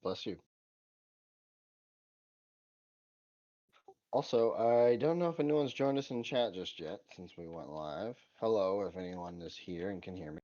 Bless you. Also, I don't know if anyone's joined us in chat just yet since we went live. Hello, if anyone is here and can hear me.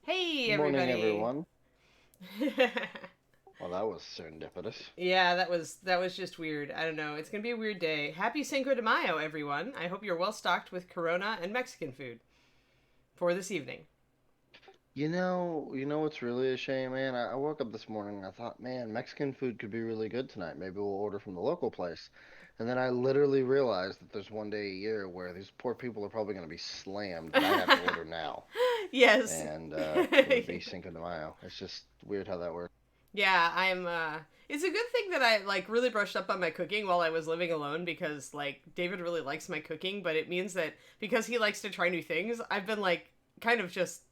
Hey, Good morning, everybody. everyone. Well, that was serendipitous. Yeah, that was just weird. I don't know. It's gonna be a weird day. Happy Cinco de Mayo, everyone. I hope you're well stocked with Corona and Mexican food for this evening. You know what's really a shame, man? I woke up this morning and I thought, man, Mexican food could be really good tonight. Maybe we'll order from the local place. And then I literally realized that there's one day a year where these poor people are probably going to be slammed that I have to order now. Yes. And it would be Cinco de Mayo. It's just weird how that works. Yeah, I'm it's a good thing that I like really brushed up on my cooking while I was living alone because like David really likes my cooking, but it means that because he likes to try new things, I've been like kind of just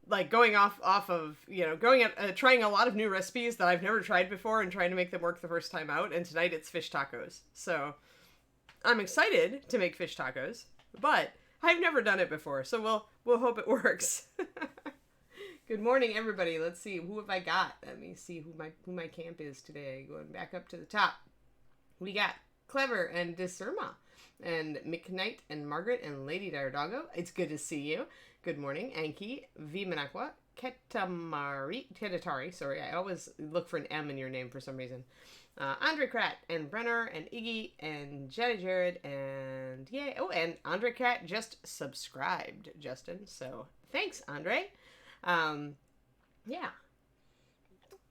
like going off of going at trying a lot of new recipes that I've never tried before and trying to make them work the first time out. And tonight it's fish tacos, so I'm excited to make fish tacos, but I've never done it before, so we'll hope it works. Good morning, everybody. Let's see, who have I got? Let me see who my camp is today. Going back up to the top, we got Clever and Disirma, and McKnight and Margaret and Lady Dardago. It's good to see you. Good morning, Anki, V Manakwa, Ketatari. Sorry, I always look for an M in your name for some reason. Andre Krat and Brenner and Iggy and Jenny Jared and yay. Oh, and Andre Krat just subscribed, Justin. So thanks, Andre. Um, yeah,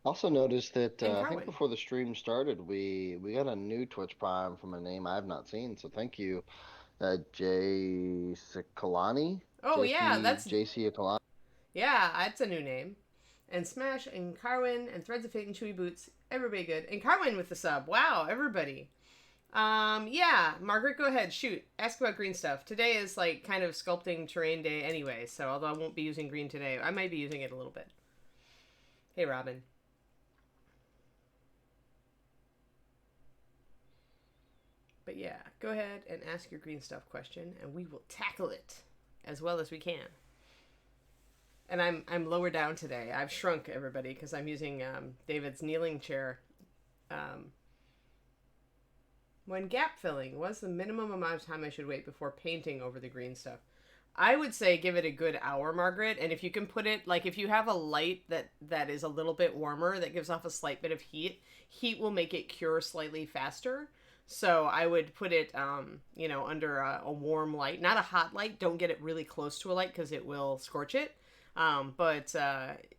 Also noticed that and I think Carwin. before the stream started, we got a new Twitch Prime from a name I've not seen. So thank you, Jay Sikalani, Oh yeah, JC Akalani. yeah, that's a new name. And Smash and Carwin and Threads of Fate and Chewy Boots. Everybody good. And Carwin with the sub. Wow, everybody. Yeah, Margaret, go ahead. Shoot. Ask about green stuff. Today is like kind of sculpting terrain day anyway, so although I won't be using green today, I might be using it a little bit. Hey, Robin. But yeah, go ahead and ask your green stuff question, and we will tackle it as well as we can. And I'm lower down today. I've shrunk everybody because I'm using David's kneeling chair. Um, when gap filling, what's the minimum amount of time I should wait before painting over the green stuff? I would say give it a good hour, Margaret. And if you can put it like if you have a light that is a little bit warmer that gives off a slight bit of heat, heat will make it cure slightly faster. So I would put it, under a warm light, not a hot light. Don't get it really close to a light because it will scorch it. But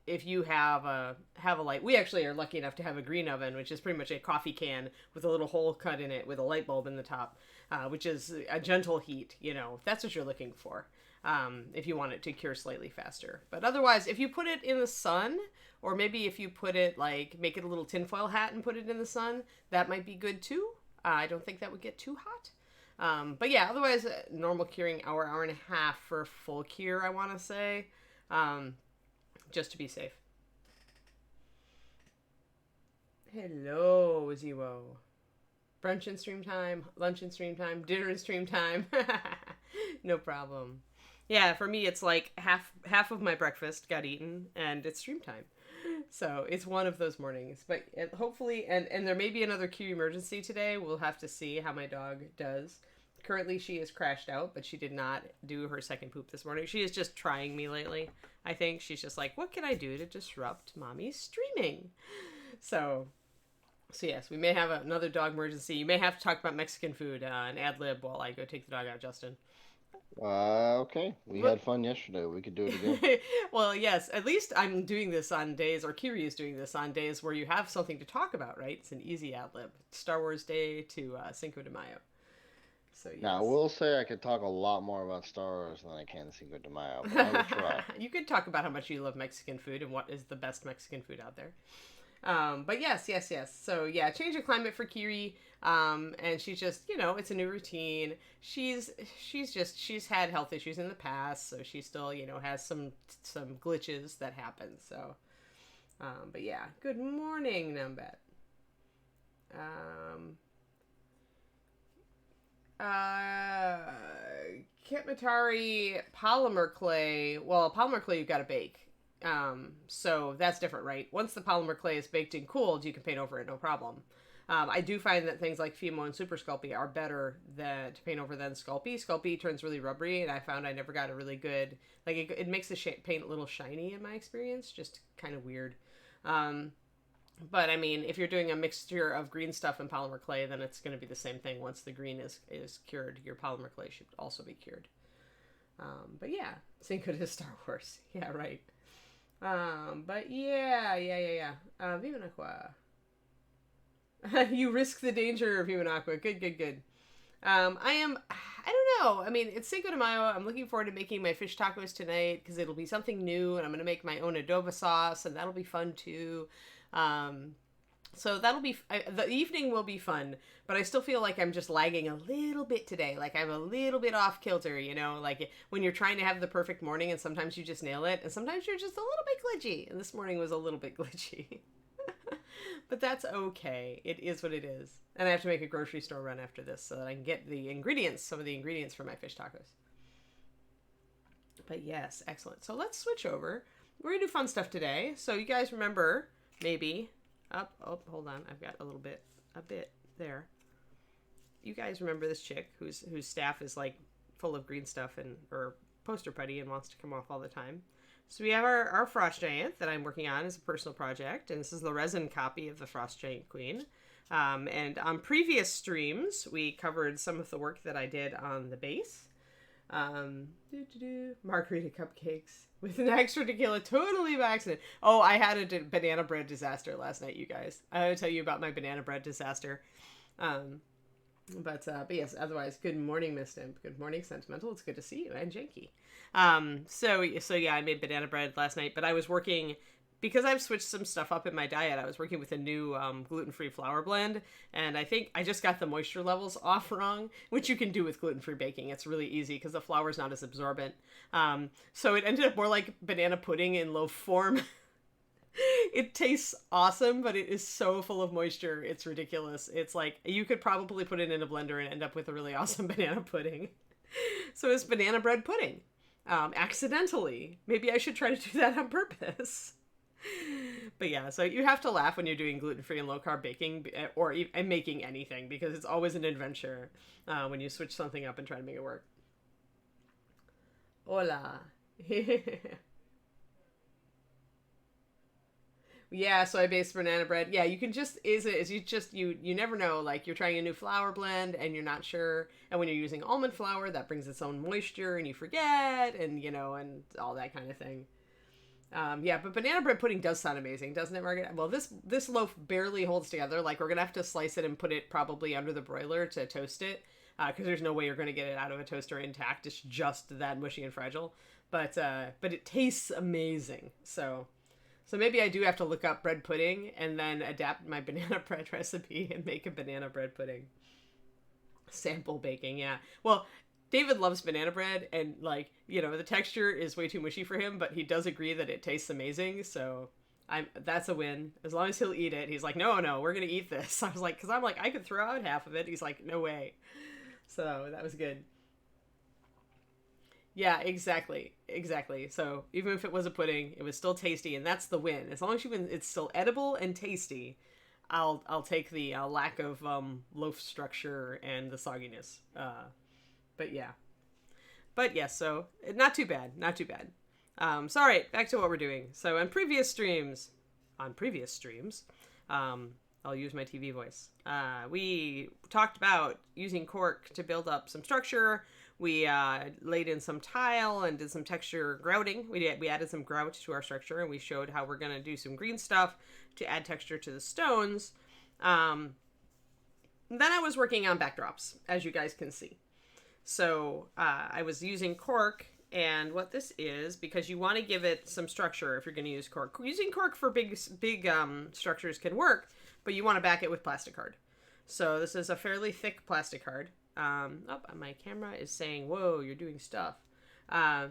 if you have a light, we actually are lucky enough to have a green oven, which is pretty much a coffee can with a little hole cut in it with a light bulb in the top, which is a gentle heat. If that's what you're looking for. If you want it to cure slightly faster. But otherwise, if you put it in the sun, or maybe if you put it make it a little tinfoil hat and put it in the sun, that might be good too. I don't think that would get too hot. But yeah, otherwise, normal curing hour and a half for full cure, I want to say, just to be safe. Hello, Zero. Brunch and stream time, lunch and stream time, dinner and stream time. No problem. Yeah, for me, it's like half of my breakfast got eaten, and it's stream time. So it's one of those mornings. But hopefully, and there may be another queue emergency today. We'll have to see how my dog does. Currently, she is crashed out, but she did not do her second poop this morning. She is just trying me lately. I think she's just like, what can I do to disrupt mommy's streaming? So yes, we may have another dog emergency. You may have to talk about Mexican food and ad lib while I go take the dog out, Justin. Okay. We had fun yesterday. We could do it again. Well, yes. At least I'm doing this on days, or Kiri is doing this on days where you have something to talk about, right? It's an easy ad lib. Star Wars Day to Cinco de Mayo. So yes. Now, I will say I could talk a lot more about Star Wars than I can Cinco de Mayo, but I will try. You could talk about how much you love Mexican food and what is the best Mexican food out there. But yes. So yeah, change of climate for Kiri. And she's just, it's a new routine. She's had health issues in the past, so she still, has some glitches that happen. So, but yeah, good morning, Numbet. Kitmatari polymer clay. Well, polymer clay you've got to bake. So that's different, right? Once the polymer clay is baked and cooled, you can paint over it, no problem. I do find that things like Fimo and Super Sculpey are better to paint over than Sculpey. Sculpey turns really rubbery, and I found I never got a really good, it makes the paint a little shiny in my experience, just kind of weird. But I mean, if you're doing a mixture of green stuff and polymer clay, then it's going to be the same thing. Once the green is cured, your polymer clay should also be cured. But yeah, Cinco de Star Wars. Yeah, right. But yeah. Viva Aqua. You risk the danger of Human Aqua. Good. I don't know. I mean, it's Cinco de Mayo. I'm looking forward to making my fish tacos tonight because it'll be something new, and I'm going to make my own adobo sauce, and that'll be fun too. So that'll be, the evening will be fun, but I still feel like I'm just lagging a little bit today. Like I'm a little bit off kilter, like when you're trying to have the perfect morning and sometimes you just nail it and sometimes you're just a little bit glitchy. And this morning was a little bit glitchy. But that's okay. It is what it is. And I have to make a grocery store run after this so that I can get some of the ingredients for my fish tacos. But yes, excellent. So let's switch over. We're going to do fun stuff today. So you guys remember, maybe, hold on. I've got a bit there. You guys remember this chick whose staff is like full of green stuff or poster putty and wants to come off all the time. So we have our Frost Giant that I'm working on as a personal project, and this is the resin copy of the Frost Giant Queen. And on previous streams, we covered some of the work that I did on the base. Margarita cupcakes with an extra tequila, totally by accident. Oh, I had a banana bread disaster last night, you guys. I gotta tell you about my banana bread disaster. But yes, otherwise, good morning, Miss Imp. Good morning, Sentimental. It's good to see you, and Janky. So yeah, I made banana bread last night, but I was working, because I've switched some stuff up in my diet, I was working with a new gluten-free flour blend, and I think I just got the moisture levels off wrong, which you can do with gluten-free baking. It's really easy because the flour is not as absorbent. So it ended up more like banana pudding in loaf form. It tastes awesome, but it is so full of moisture. It's ridiculous. It's like you could probably put it in a blender and end up with a really awesome banana pudding. So it's banana bread pudding. Accidentally. Maybe I should try to do that on purpose. But yeah, so you have to laugh when you're doing gluten-free and low-carb baking or making anything, because it's always an adventure when you switch something up and try to make it work. Hola. Yeah, soy-based banana bread. Yeah, you can just, you never know, like you're trying a new flour blend and you're not sure. And when you're using almond flour, that brings its own moisture and you forget and, and all that kind of thing. Yeah, but banana bread pudding does sound amazing, doesn't it, Margaret? Well, this loaf barely holds together. Like, we're gonna have to slice it and put it probably under the broiler to toast it, because there's no way you're gonna get it out of a toaster intact. It's just that mushy and fragile. But it tastes amazing. So maybe I do have to look up bread pudding and then adapt my banana bread recipe and make a banana bread pudding. Sample baking, yeah. Well, David loves banana bread, and like, the texture is way too mushy for him, but he does agree that it tastes amazing. So that's a win. As long as he'll eat it. He's like, no, we're gonna eat this. I was like, because I'm like, I could throw out half of it. He's like, no way. So that was good. Yeah, exactly. So even if it was a pudding, it was still tasty, and that's the win. As long as it's still edible and tasty, I'll take the lack of loaf structure and the sogginess. But yeah, so not too bad, not too bad. So all right, back to what we're doing. So on previous streams, I'll use my TV voice. We talked about using cork to build up some structure. We laid in some tile and did some texture grouting. We added some grout to our structure, and we showed how we're gonna do some green stuff to add texture to the stones. Then I was working on backdrops, as you guys can see. So I was using cork, and what this is, because you want to give it some structure if you're going to use cork. Using cork for big structures can work, but you want to back it with plastic card. So this is a fairly thick plastic card. My camera is saying, whoa, you're doing stuff. I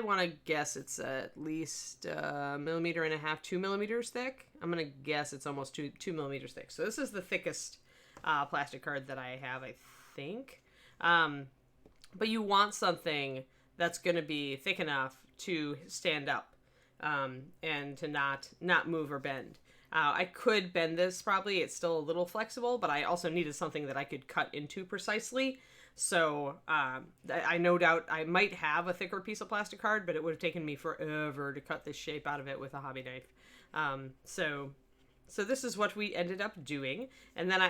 want to guess it's at least 1.5 millimeters, 2 millimeters thick. I'm going to guess it's almost 2 millimeters thick. So this is the thickest plastic card that I have, I think. But you want something that's going to be thick enough to stand up and to not move or bend. I could bend this probably. It's still a little flexible, but I also needed something that I could cut into precisely. So I no doubt I might have a thicker piece of plastic card, but it would have taken me forever to cut this shape out of it with a hobby knife. So this is what we ended up doing. And then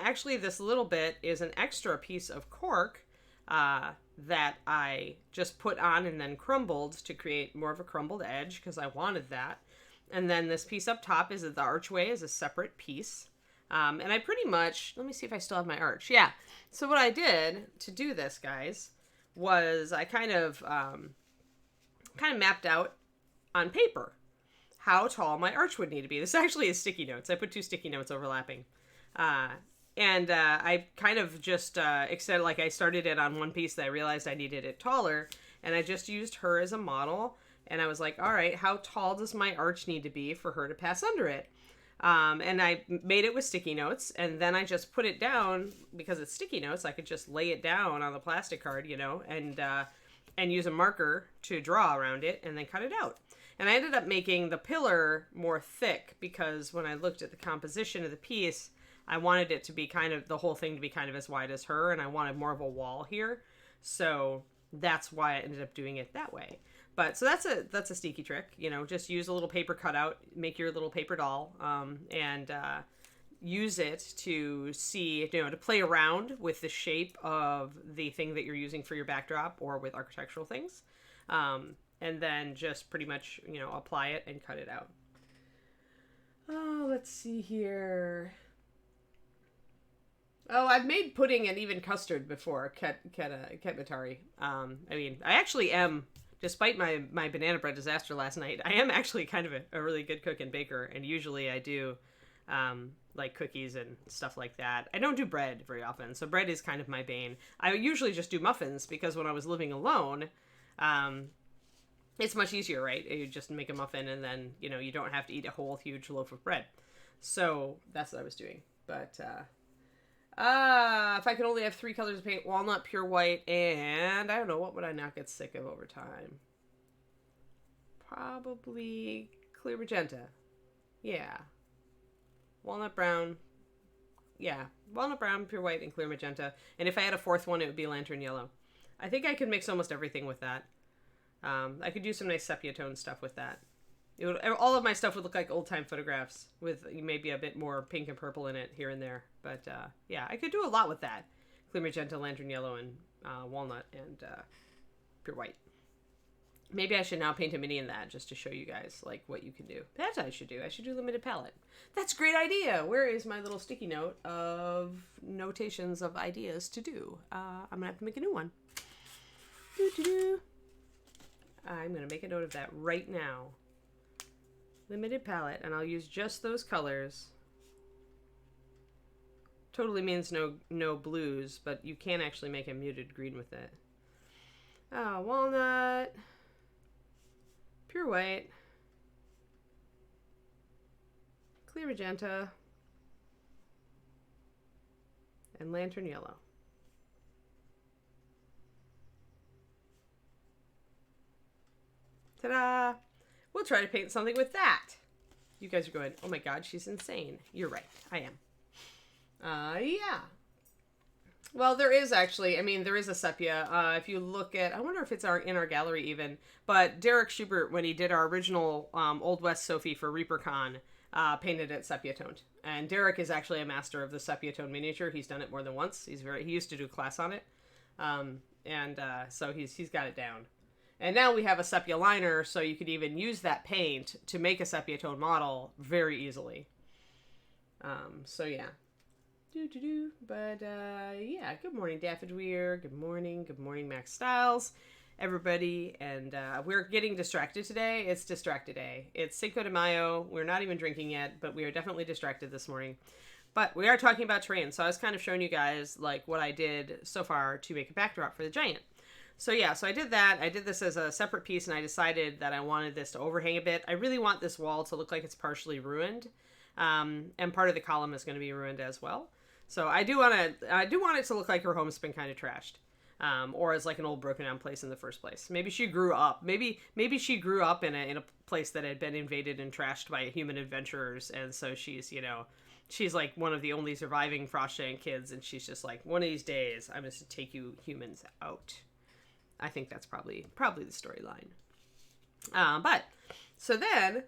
this little bit is an extra piece of cork that I just put on and then crumbled to create more of a crumbled edge because I wanted that. And then this piece up top is the archway is a separate piece. And I pretty much, let me see if I still have my arch. Yeah. So what I did to do this, guys, was I kind of mapped out on paper how tall my arch would need to be. This actually is sticky notes. I put 2 sticky notes overlapping. And I kind of just extended, like I started it on one piece that I realized I needed it taller. And I just used her as a model. And I was like, all right, how tall does my arch need to be for her to pass under it? And I made it with sticky notes. And then I just put it down because it's sticky notes. I could just lay it down on the plastic card, and use a marker to draw around it and then cut it out. And I ended up making the pillar more thick because when I looked at the composition of the piece, I wanted it to be the whole thing to be kind of as wide as her, and I wanted more of a wall here. So that's why I ended up doing it that way. But so that's a sneaky trick, just use a little paper cutout, make your little paper doll, and use it to see, to play around with the shape of the thing that you're using for your backdrop or with architectural things. And then just pretty much, apply it and cut it out. Oh, let's see here. Oh, I've made pudding and even custard before, ketmatari. I actually am, despite my banana bread disaster last night, I am actually kind of a really good cook and baker, and usually I do like cookies and stuff like that. I don't do bread very often, so bread is kind of my bane. I usually just do muffins because when I was living alone, it's much easier, right? You just make a muffin and then, you don't have to eat a whole huge loaf of bread. So that's what I was doing. But if I could only have 3 colors of paint, walnut, pure white, and I don't know, what would I not get sick of over time? Probably clear magenta. Yeah. Walnut brown. Yeah. Walnut brown, pure white, and clear magenta. And if I had a 4th one, it would be lantern yellow. I think I could mix almost everything with that. I could do some nice sepia tone stuff with that. All of my stuff would look like old-time photographs with maybe a bit more pink and purple in it here and there. But, yeah, I could do a lot with that. Clear magenta, lantern yellow, and walnut, and pure white. Maybe I should now paint a mini in that just to show you guys like what you can do. That's what I should do. I should do limited palette. That's a great idea. Where is my little sticky note of notations of ideas to do? I'm gonna have to make a new one. Doo-doo-doo. I'm gonna make a note of that right now. Limited palette, and I'll use just those colors. Totally means no blues, but you can actually make a muted green with it. Walnut. Pure white, clear magenta, and lantern yellow. Ta-da! We'll try to paint something with that. You guys are going, oh my god, she's insane. You're right, I am. Yeah. Well, there is actually, I mean, there is a sepia. If you look at, I wonder if it's in our gallery even, but Derek Schubert, when he did our original Old West Sophie for ReaperCon, painted it sepia toned. And Derek is actually a master of the sepia tone miniature. He's done it more than once. He used to do a class on it. So he's got it down. And now we have a sepia liner, so you could even use that paint to make a sepia tone model very easily. So yeah. But yeah, good morning, Daffodweir. Good morning, Max Styles, everybody. And we're getting distracted today. It's Distracted Day. It's Cinco de Mayo. We're not even drinking yet, but we are definitely distracted this morning. But we are talking about terrain, so I was kind of showing you guys like what I did so far to make a backdrop for the giant. So yeah, so I did that. I did this as a separate piece, and I decided that I wanted this to overhang a bit. I really want this wall to look like it's partially ruined, and part of the column is going to be ruined as well. So I do want it to look like her home's been kind of trashed, or as like an old broken down place in the first place. Maybe she grew up. Maybe she grew up in a place that had been invaded and trashed by human adventurers, and so she's like one of the only surviving Frost Giant kids, and she's just like, one of these days I'm just to take you humans out. I think that's probably the storyline. But so then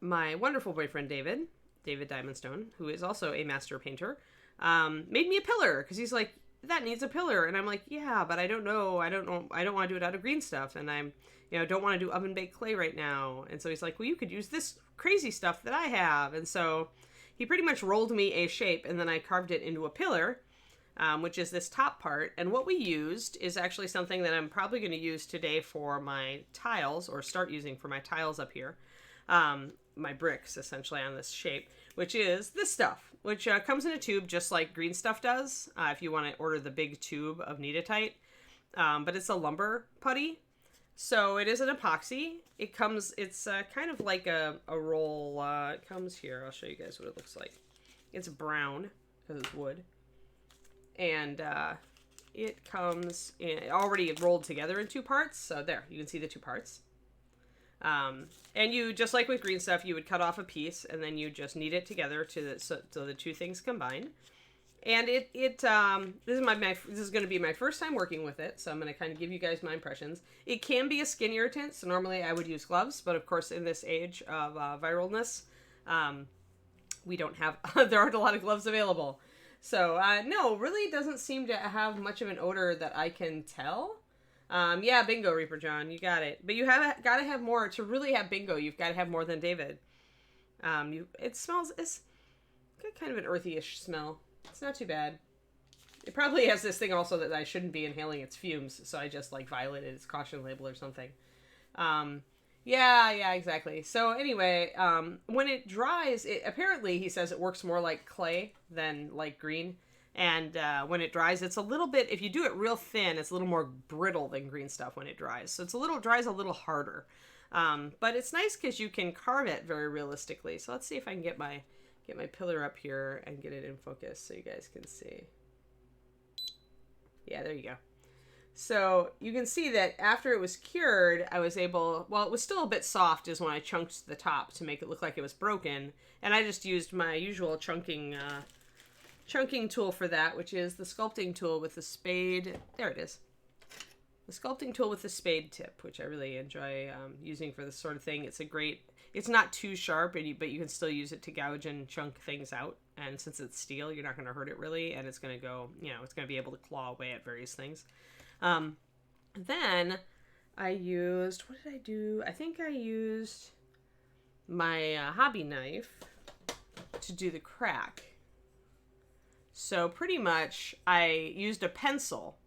my wonderful boyfriend David Diamondstone, who is also a master painter, made me a pillar because he's like, that needs a pillar. And I'm like, yeah, but I don't know. I don't want to do it out of green stuff. And I'm, don't want to do oven baked clay right now. And so he's like, well, you could use this crazy stuff that I have. And so he pretty much rolled me a shape, and then I carved it into a pillar, which is this top part. And what we used is actually something that I'm probably going to use today for my tiles, or start using for my tiles up here. My bricks essentially on this shape, which is this stuff, which comes in a tube just like green stuff does, if you want to order the big tube of Kneadatite, but it's a lumber putty, so it is an epoxy. It's kind of like a roll. It comes here, I'll show you guys what it looks like. It's brown because it's wood, and it comes already rolled together in two parts, so there you can see the two parts. And you, just like with green stuff, you would cut off a piece and then you just knead it together so the two things combine. And this is going to be my first time working with it, so I'm going to kind of give you guys my impressions. It can be a skin irritant, so normally I would use gloves, but of course in this age of viralness, we don't have, there aren't a lot of gloves available. So no, really doesn't seem to have much of an odor that I can tell. Yeah, bingo, Reaper John, you got it. But you got to have more to really have bingo. You've got to have more than David. It's got kind of an earthy-ish smell. It's not too bad. It probably has this thing also that I shouldn't be inhaling its fumes, so I just like violated its caution label or something. Yeah, exactly. So anyway, when it dries, apparently he says it works more like clay than like green. And when it dries, it's a little bit, if you do it real thin, it's a little more brittle than green stuff when it dries. So dries a little harder. But it's nice because you can carve it very realistically. So let's see if I can get my pillar up here and get it in focus so you guys can see. Yeah, there you go. So you can see that after it was cured, I was able, well, it was still a bit soft is when I chunked the top to make it look like it was broken. And I just used my usual chunking tool for that, which is the sculpting tool with the spade. There it is. The sculpting tool with the spade tip, which I really enjoy using for this sort of thing. It's not too sharp, but you can still use it to gouge and chunk things out. And since it's steel, you're not going to hurt it really, and it's going to go, it's going to be able to claw away at various things. Then I used, what did I do? I think I used my hobby knife to do the crack. So pretty much I used a pencil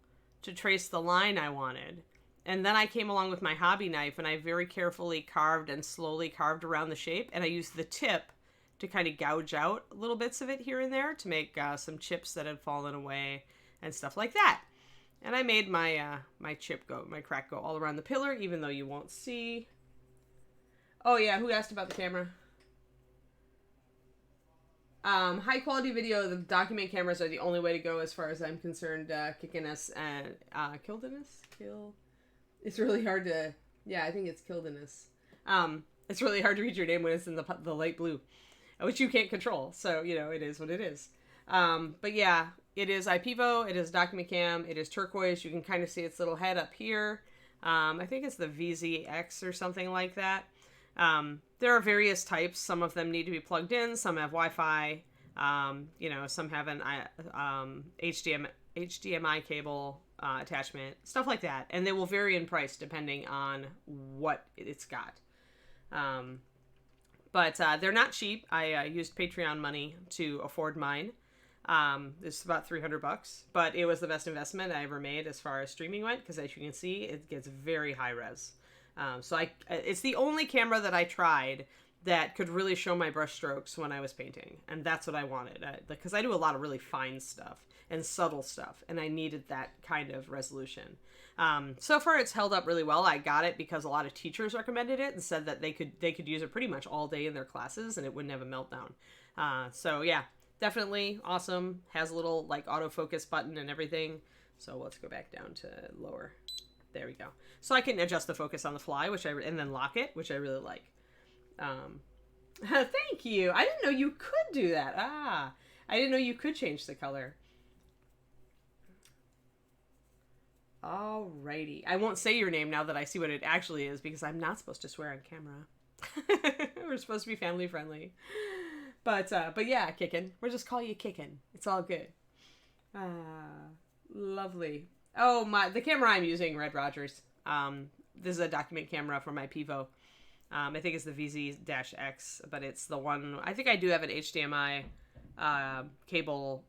to trace the line I wanted. And then I came along with my hobby knife and I very carefully carved and slowly carved around the shape. And I used the tip to kind of gouge out little bits of it here and there to make some chips that had fallen away and stuff like that. And I made my my crack go all around the pillar, even though you won't see. Oh yeah, who asked about the camera? High quality video, the document cameras are the only way to go as far as I'm concerned. Kickiness and Kildenus? It's really hard to, yeah, I think it's Kildenus. It's really hard to read your name when it's in the light blue, which you can't control. So, you know, it is what it is. But yeah, it is IPEVO, it is document cam, it is turquoise. You can kind of see its little head up here. I think it's the VZX or something like that. There are various types. Some of them need to be plugged in. Some have Wi-Fi. You know, some have an HDMI cable attachment, stuff like that. And they will vary in price depending on what it's got. But they're not cheap. I used Patreon money to afford mine. It's about $300, but it was the best investment I ever made as far as streaming went, because as you can see, it gets very high res. So it's the only camera that I tried that could really show my brush strokes when I was painting. And that's what I wanted, because I do a lot of really fine stuff and subtle stuff, and I needed that kind of resolution. So far it's held up really well. I got it because a lot of teachers recommended it and said that they could use it pretty much all day in their classes and it wouldn't have a meltdown. So yeah, definitely awesome. Has a little like autofocus button and everything. So let's go back down to lower. There we go. So I can adjust the focus on the fly, and then lock it, which I really like. Thank you. I didn't know you could do that. I didn't know you could change the color. Alrighty. I won't say your name now that I see what it actually is, because I'm not supposed to swear on camera. We're supposed to be family friendly. But yeah, Kickin'. We'll just call you Kickin'. It's all good. Lovely. Oh, the camera I'm using, Red Rogers. This is a document camera from my Pivo. I think it's the VZ-X, but it's the one. I think I do have an HDMI cable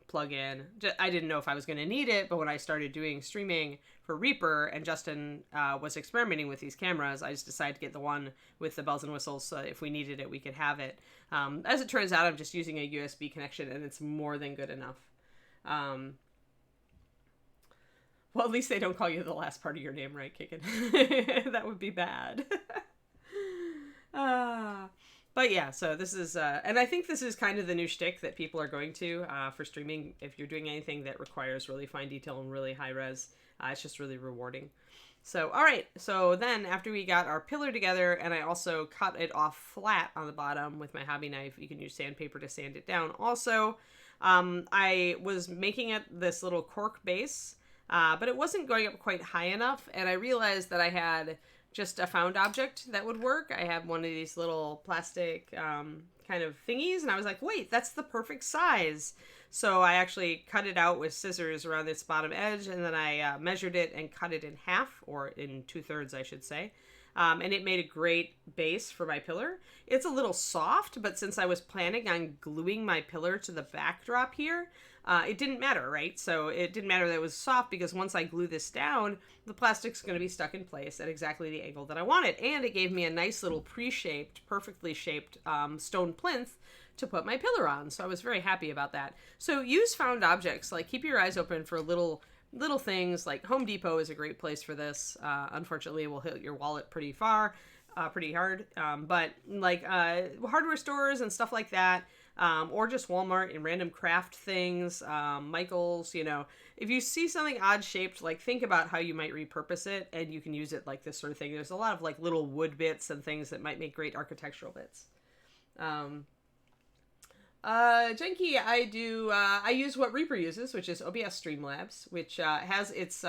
plug-in. I didn't know if I was going to need it, but when I started doing streaming for Reaper and Justin was experimenting with these cameras, I just decided to get the one with the bells and whistles, so if we needed it, we could have it. As it turns out, I'm just using a USB connection, and it's more than good enough. Well, at least they don't call you the last part of your name, right, Kickin'? That would be bad. But yeah, so this is, and I think this is kind of the new shtick that people are going to for streaming. If you're doing anything that requires really fine detail and really high res, it's just really rewarding. So, all right. So then after we got our pillar together, and I also cut it off flat on the bottom with my hobby knife, you can use sandpaper to sand it down. Also, I was making it this little cork base, but it wasn't going up quite high enough, and I realized that I had just a found object that would work. I have one of these little plastic kind of thingies, and I was like, wait, that's the perfect size. So I actually cut it out with scissors around its bottom edge, and then I measured it and cut it in half, or in 2/3, I should say. And it made a great base for my pillar. It's a little soft, but since I was planning on gluing my pillar to the backdrop here, it didn't matter, right? So it didn't matter that it was soft, because once I glue this down, the plastic's going to be stuck in place at exactly the angle that I wanted. And it gave me a nice little pre-shaped, perfectly shaped stone plinth to put my pillar on. So I was very happy about that. So use found objects. Like, keep your eyes open for little things. Like Home Depot is a great place for this. Unfortunately, it will hit your wallet pretty hard. But like hardware stores and stuff like that, or just Walmart and random craft things, Michael's, you know, if you see something odd shaped, like, think about how you might repurpose it, and you can use it like this sort of thing. There's a lot of like little wood bits and things that might make great architectural bits. Genki, I use what Reaper uses, which is OBS Streamlabs, which has its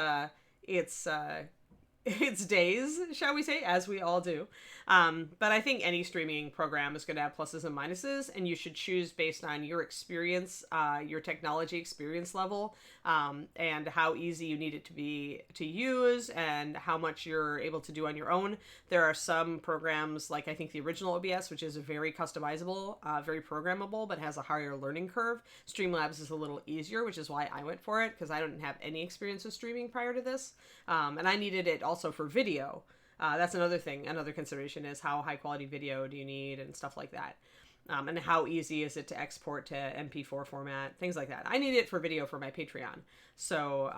its days, shall we say, as we all do. But I think any streaming program is going to have pluses and minuses, and you should choose based on your experience, your technology experience level, and how easy you need it to be to use, and how much you're able to do on your own. There are some programs, like I think the original OBS, which is very customizable, very programmable, but has a higher learning curve. Streamlabs is a little easier, which is why I went for it, because I didn't have any experience with streaming prior to this, and I needed it also for video. That's another thing. Another consideration is how high quality video do you need and stuff like that. And how easy is it to export to MP4 format, things like that. I need it for video for my Patreon. So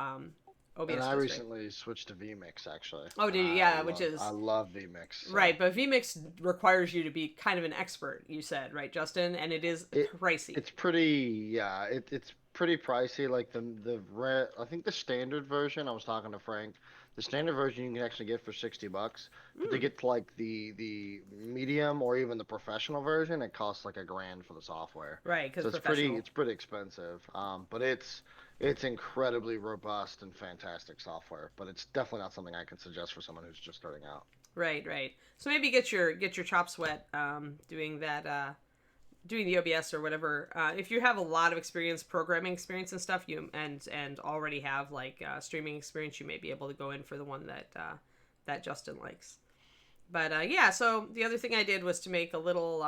OBS. And I recently switched to vMix actually. Oh, did you? Yeah, which is I love vMix. So. Right, but vMix requires you to be kind of an expert. You said, right, Justin, and it is pricey. It's pretty, yeah. It's pretty pricey. Like I think the standard version. I was talking to Frank. The standard version you can actually get for $60, but to get to like the medium or even the professional version, it costs like $1,000 for the software. Right, because so it's pretty expensive. But it's incredibly robust and fantastic software. But it's definitely not something I can suggest for someone who's just starting out. Right. So maybe get your chops wet doing that. Doing the OBS or whatever. If you have a lot of experience, programming experience and stuff, and already have like streaming experience, you may be able to go in for the one that Justin likes. But yeah, so the other thing I did was to make a little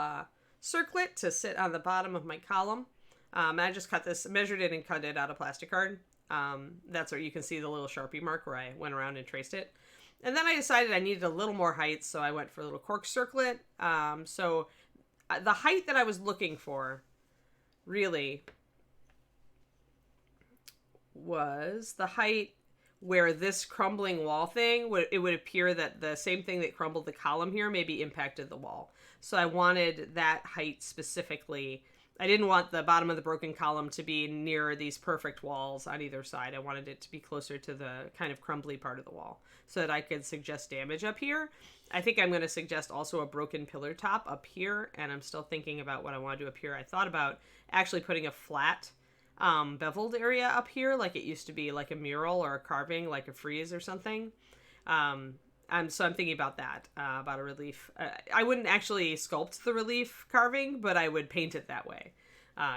circlet to sit on the bottom of my column. I just measured it and cut it out of plastic card. That's where you can see the little Sharpie mark where I went around and traced it. And then I decided I needed a little more height, so I went for a little cork circlet. So the height that I was looking for really was the height where this crumbling wall thing it would appear that the same thing that crumbled the column here maybe impacted the wall. So I wanted that height specifically. I didn't want the bottom of the broken column to be near these perfect walls on either side. I wanted it to be closer to the kind of crumbly part of the wall so that I could suggest damage up here. I think I'm going to suggest also a broken pillar top up here, and I'm still thinking about what I want to do up here. I thought about actually putting a flat beveled area up here like it used to be, like a mural or a carving, like a frieze or something. So I'm thinking about that, about a relief. I wouldn't actually sculpt the relief carving, but I would paint it that way.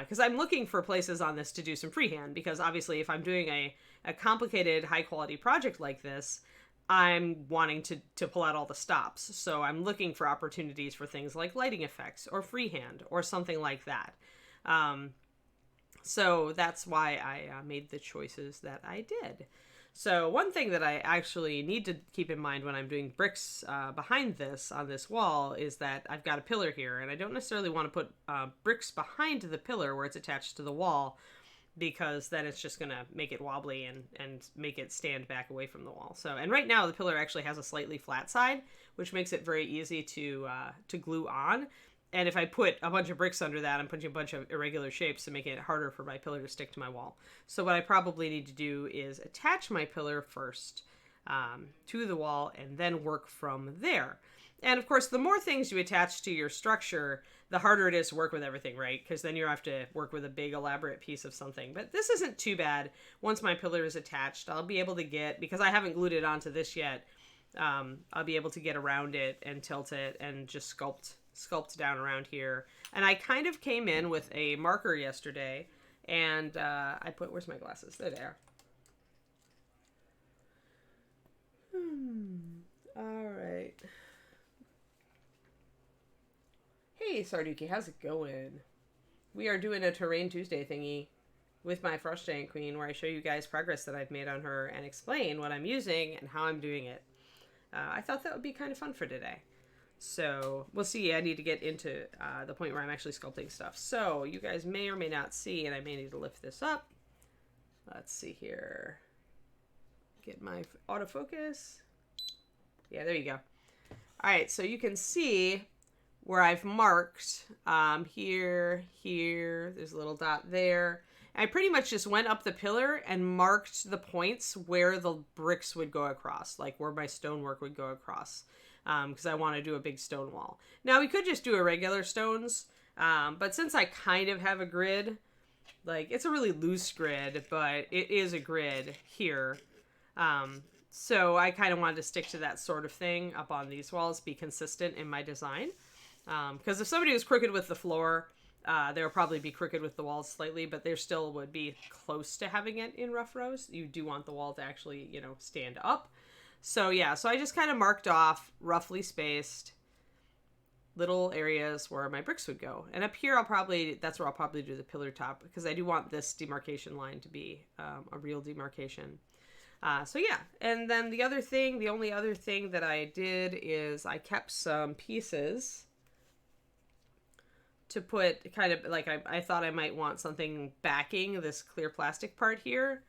Because I'm looking for places on this to do some freehand, because obviously if I'm doing a complicated, high-quality project like this, I'm wanting to pull out all the stops. So I'm looking for opportunities for things like lighting effects or freehand or something like that. So that's why I made the choices that I did. So one thing that I actually need to keep in mind when I'm doing bricks behind this on this wall is that I've got a pillar here, and I don't necessarily want to put bricks behind the pillar where it's attached to the wall, because then it's just going to make it wobbly and make it stand back away from the wall. So, and right now the pillar actually has a slightly flat side, which makes it very easy to glue on. And if I put a bunch of bricks under that, I'm putting a bunch of irregular shapes to make it harder for my pillar to stick to my wall. So what I probably need to do is attach my pillar first to the wall and then work from there. And of course, the more things you attach to your structure, the harder it is to work with everything, right? Because then you have to work with a big elaborate piece of something. But this isn't too bad. Once my pillar is attached, I'll be able to get, because I haven't glued it onto this yet, I'll be able to get around it and tilt it and just sculpt down around here. And I kind of came in with a marker yesterday, and I put, where's my glasses? There they are. All right. Hey, Sarduki, how's it going? We are doing a Terrain Tuesday thingy with my Frost Giant Queen, where I show you guys progress that I've made on her and explain what I'm using and how I'm doing it. I thought that would be kind of fun for today. So we'll see. I need to get into the point where I'm actually sculpting stuff. So you guys may or may not see, and I may need to lift this up. Let's see here. Get my autofocus. Yeah, there you go. All right, so you can see where I've marked here, there's a little dot there. I pretty much just went up the pillar and marked the points where the bricks would go across, like where my stonework would go across, because I want to do a big stone wall. Now, we could just do irregular stones, but since I kind of have a grid, like, it's a really loose grid, but it is a grid here. So I kind of wanted to stick to that sort of thing up on these walls, be consistent in my design. Because if somebody was crooked with the floor, there would probably be crooked with the walls slightly, but there still would be close to having it in rough rows. You do want the wall to actually, you know, stand up. So yeah, so I just kind of marked off, roughly spaced, little areas where my bricks would go. And up here, that's where I'll probably do the pillar top, because I do want this demarcation line to be a real demarcation. So yeah, and then the only other thing that I did is I kept some pieces to put kind of like, I thought I might want something backing this clear plastic part here.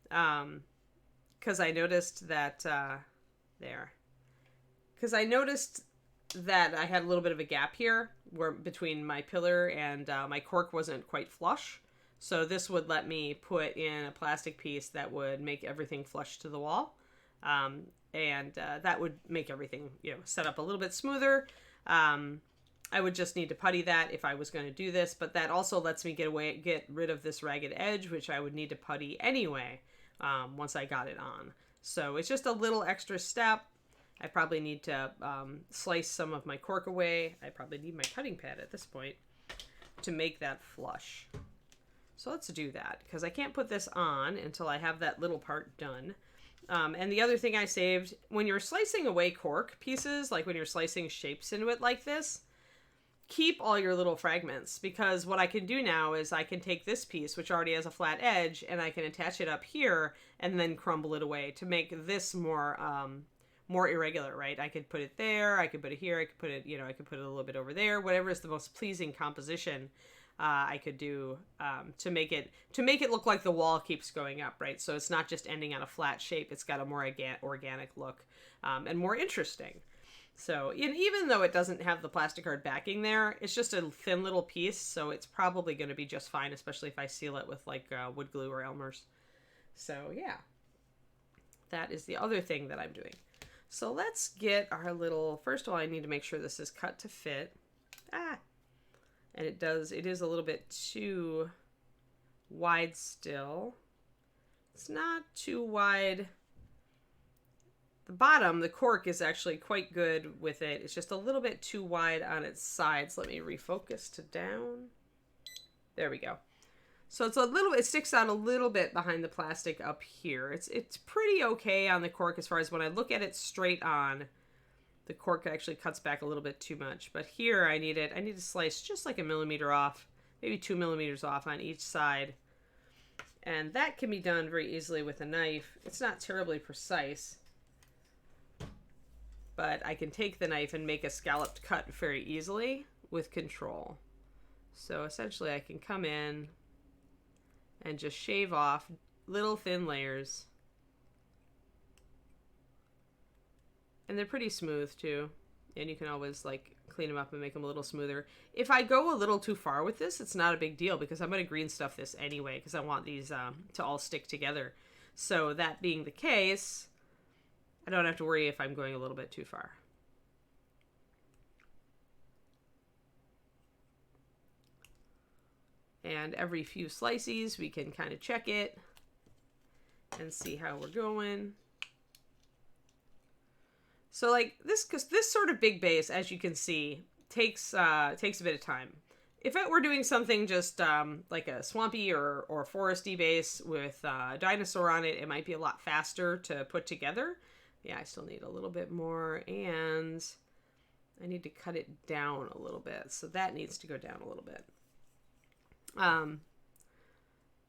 Because I noticed that, because I noticed that I had a little bit of a gap here where between my pillar and my cork wasn't quite flush. So this would let me put in a plastic piece that would make everything flush to the wall. And that would make everything, you know, set up a little bit smoother. I would just need to putty that if I was going to do this, but that also lets me get rid of this ragged edge, which I would need to putty anyway once I got it on. So it's just a little extra step. I probably need to slice some of my cork away. I probably need my cutting pad at this point to make that flush. So let's do that, because I can't put this on until I have that little part done. And the other thing I saved, when you're slicing away cork pieces, like when you're slicing shapes into it like this, keep all your little fragments, because what I can do now is I can take this piece, which already has a flat edge, and I can attach it up here and then crumble it away to make this more irregular, right? I could put it there, I could put it here, I could put it, you know, I could put it a little bit over there, whatever is the most pleasing composition I could do to make it look like the wall keeps going up, right? So it's not just ending on a flat shape, it's got a more organic look and more interesting. So even though it doesn't have the plastic card backing there, it's just a thin little piece, so it's probably going to be just fine, especially if I seal it with like wood glue or Elmer's. So yeah, that is the other thing that I'm doing. So let's get our little, first of all, I need to make sure this is cut to fit. And it is a little bit too wide still. It's not too wide. The bottom, the cork, is actually quite good with it. It's just a little bit too wide on its sides. Let me refocus to down. There we go. So it sticks out a little bit behind the plastic up here. It's pretty okay on the cork as far as when I look at it straight on, the cork actually cuts back a little bit too much. But here I need to slice just like 1 millimeter off, maybe 2 millimeters off on each side. And that can be done very easily with a knife. It's not terribly precise, but I can take the knife and make a scalloped cut very easily with control. So essentially I can come in and just shave off little thin layers. And they're pretty smooth too. And you can always like clean them up and make them a little smoother. If I go a little too far with this, it's not a big deal, because I'm going to green stuff this anyway, because I want these to all stick together. So that being the case, I don't have to worry if I'm going a little bit too far. And every few slices, we can kind of check it and see how we're going. So like this, because this sort of big base, as you can see, takes a bit of time. If it were doing something just like a swampy or foresty base with a dinosaur on it, it might be a lot faster to put together. Yeah, I still need a little bit more, and I need to cut it down a little bit. So that needs to go down a little bit.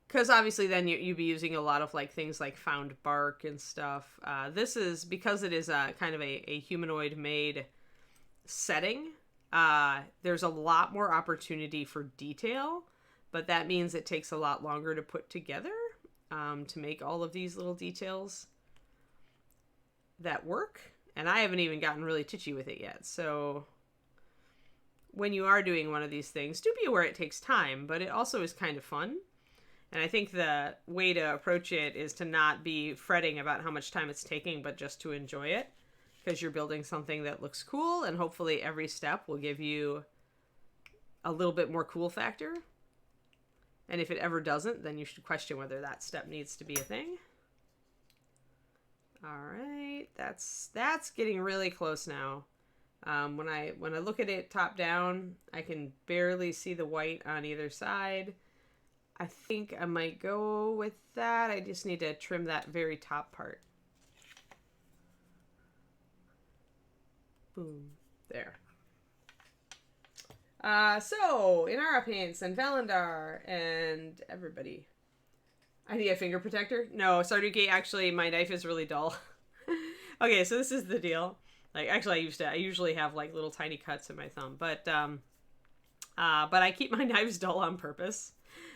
Because obviously then you'd be using a lot of like things like found bark and stuff. This is, because it is a kind of a humanoid made setting, there's a lot more opportunity for detail, but that means it takes a lot longer to put together to make all of these little details that work. And I haven't even gotten really titchy with it yet. So when you are doing one of these things, do be aware it takes time, but it also is kind of fun. And I think the way to approach it is to not be fretting about how much time it's taking, but just to enjoy it, because you're building something that looks cool, and hopefully every step will give you a little bit more cool factor. And if it ever doesn't, then you should question whether that step needs to be a thing. All right, that's getting really close now. When I look at it top down, I can barely see the white on either side. I think I might go with that. I just need to trim that very top part. Boom. There. So, Inara Paints and Valandar and everybody. I need a finger protector? No, Sarduki, actually, my knife is really dull. Okay, so this is the deal. Like, actually, I usually have, like, little tiny cuts in my thumb. But I keep my knives dull on purpose.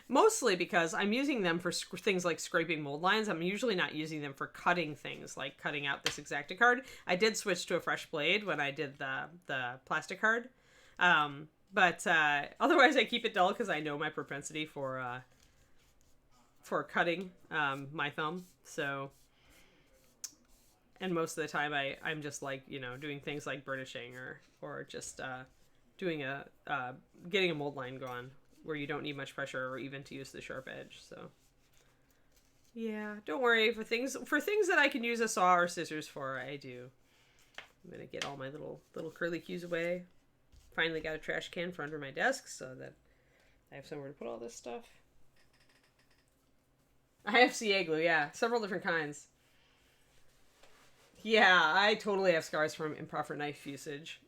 Mostly because I'm using them for things like scraping mold lines. I'm usually not using them for cutting things, like cutting out this Exacta card. I did switch to a fresh blade when I did the plastic card. But otherwise I keep it dull because I know my propensity for cutting my thumb. So, and most of the time I'm just like, doing things like burnishing or just doing getting a mold line going where you don't need much pressure or even to use the sharp edge. So yeah, don't worry, for things that I can use a saw or scissors for, I do. I'm gonna get all my little curly cues away. Finally got a trash can for under my desk so that I have somewhere to put all this stuff. I have CA glue, yeah, several different kinds. Yeah, I totally have scars from improper knife usage.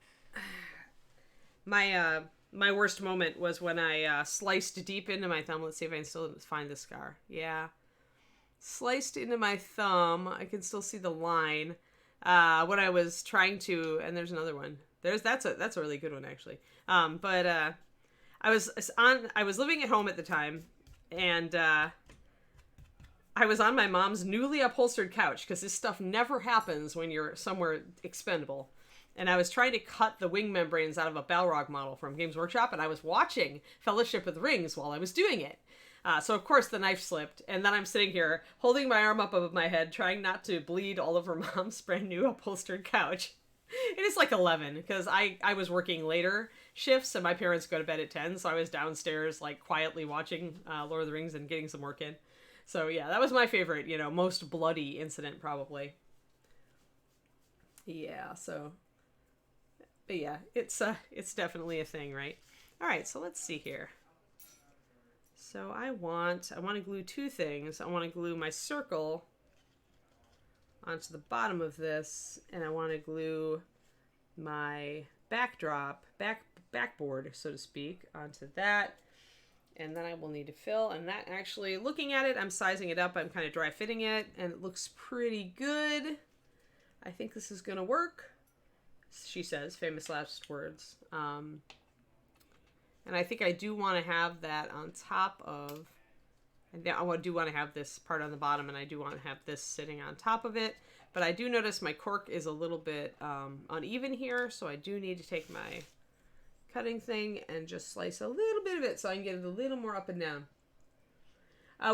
My worst moment was when I sliced deep into my thumb. Let's see if I can still find the scar. Yeah. Sliced into my thumb. I can still see the line. When I was trying to, and there's another one. That's a really good one actually. But I was living at home at the time, and I was on my mom's newly upholstered couch because this stuff never happens when you're somewhere expendable. And I was trying to cut the wing membranes out of a Balrog model from Games Workshop, and I was watching Fellowship with Rings while I was doing it. So of course the knife slipped, and then I'm sitting here holding my arm up above my head, trying not to bleed all over Mom's brand new upholstered couch. It is like 11 because I was working later shifts, and my parents go to bed at 10, so I was downstairs like quietly watching Lord of the Rings and getting some work in. So yeah, that was my favorite, most bloody incident probably. Yeah, so. But yeah, it's definitely a thing, right? All right, so let's see here. So I want to glue two things. I want to glue my circle onto the bottom of this, and I want to glue my backboard, so to speak, onto that. And then I will need to fill, and that actually, looking at it, I'm sizing it up. I'm kind of dry fitting it, and it looks pretty good. I think this is going to work. She says, famous last words. And I think I do want to have that on top of, I do want to have this part on the bottom, and I do want to have this sitting on top of it. But I do notice my cork is a little bit uneven here, so I do need to take my cutting thing and just slice a little bit of it so I can get it a little more up and down.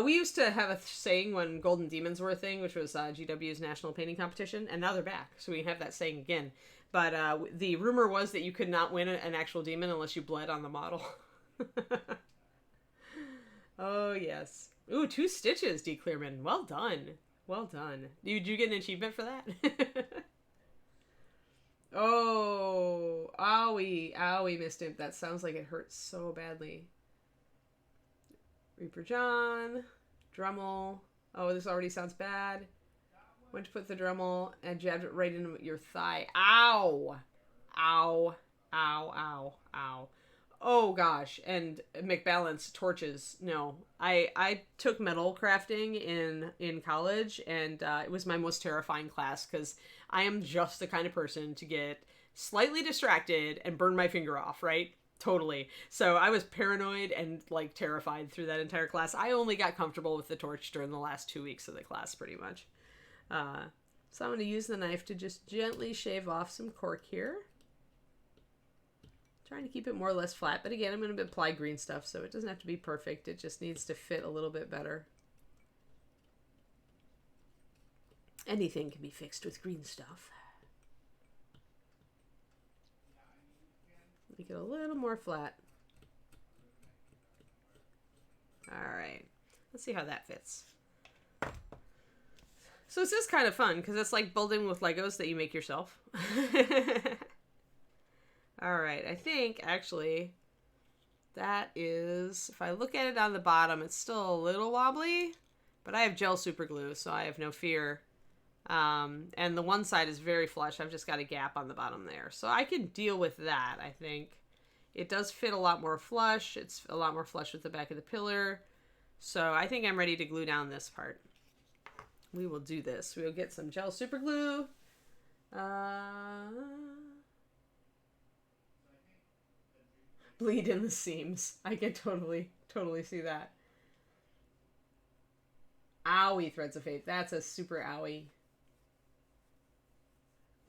We used to have a saying when Golden Demons were a thing, which was GW's national painting competition, and now they're back, so we have that saying again. But the rumor was that you could not win an actual demon unless you bled on the model. Oh, yes. Ooh, 2 stitches, D. Clearman. Well done. Well done. Did you get an achievement for that? Oh, owie, Miss Imp. That sounds like it hurts so badly. Reaper John. Drummel. Oh, this already sounds bad. Went to put the Dremel and jabbed it right into your thigh. Ow! Ow. Ow, ow, ow. Oh, gosh. And McBalance torches. No. I took metal crafting in college, and it was my most terrifying class because I am just the kind of person to get slightly distracted and burn my finger off, right? Totally. So I was paranoid and like terrified through that entire class. I only got comfortable with the torch during the last 2 weeks of the class, pretty much. So I'm going to use the knife to just gently shave off some cork here. Trying to keep it more or less flat, but again, I'm going to apply green stuff, so it doesn't have to be perfect. It just needs to fit a little bit better. Anything can be fixed with green stuff. Make it a little more flat. All right, let's see how that fits. So this is kind of fun because it's like building with Legos that you make yourself. All right, I think actually that is, if I look at it on the bottom, it's still a little wobbly, but I have gel super glue, so I have no fear. And the one side is very flush. I've just got a gap on the bottom there. So I can deal with that, I think. It does fit a lot more flush. It's a lot more flush with the back of the pillar. So I think I'm ready to glue down this part. We will do this. We'll get some gel super glue. Bleed in the seams. I can totally see that. Owie, Threads of Fate. That's a super owie.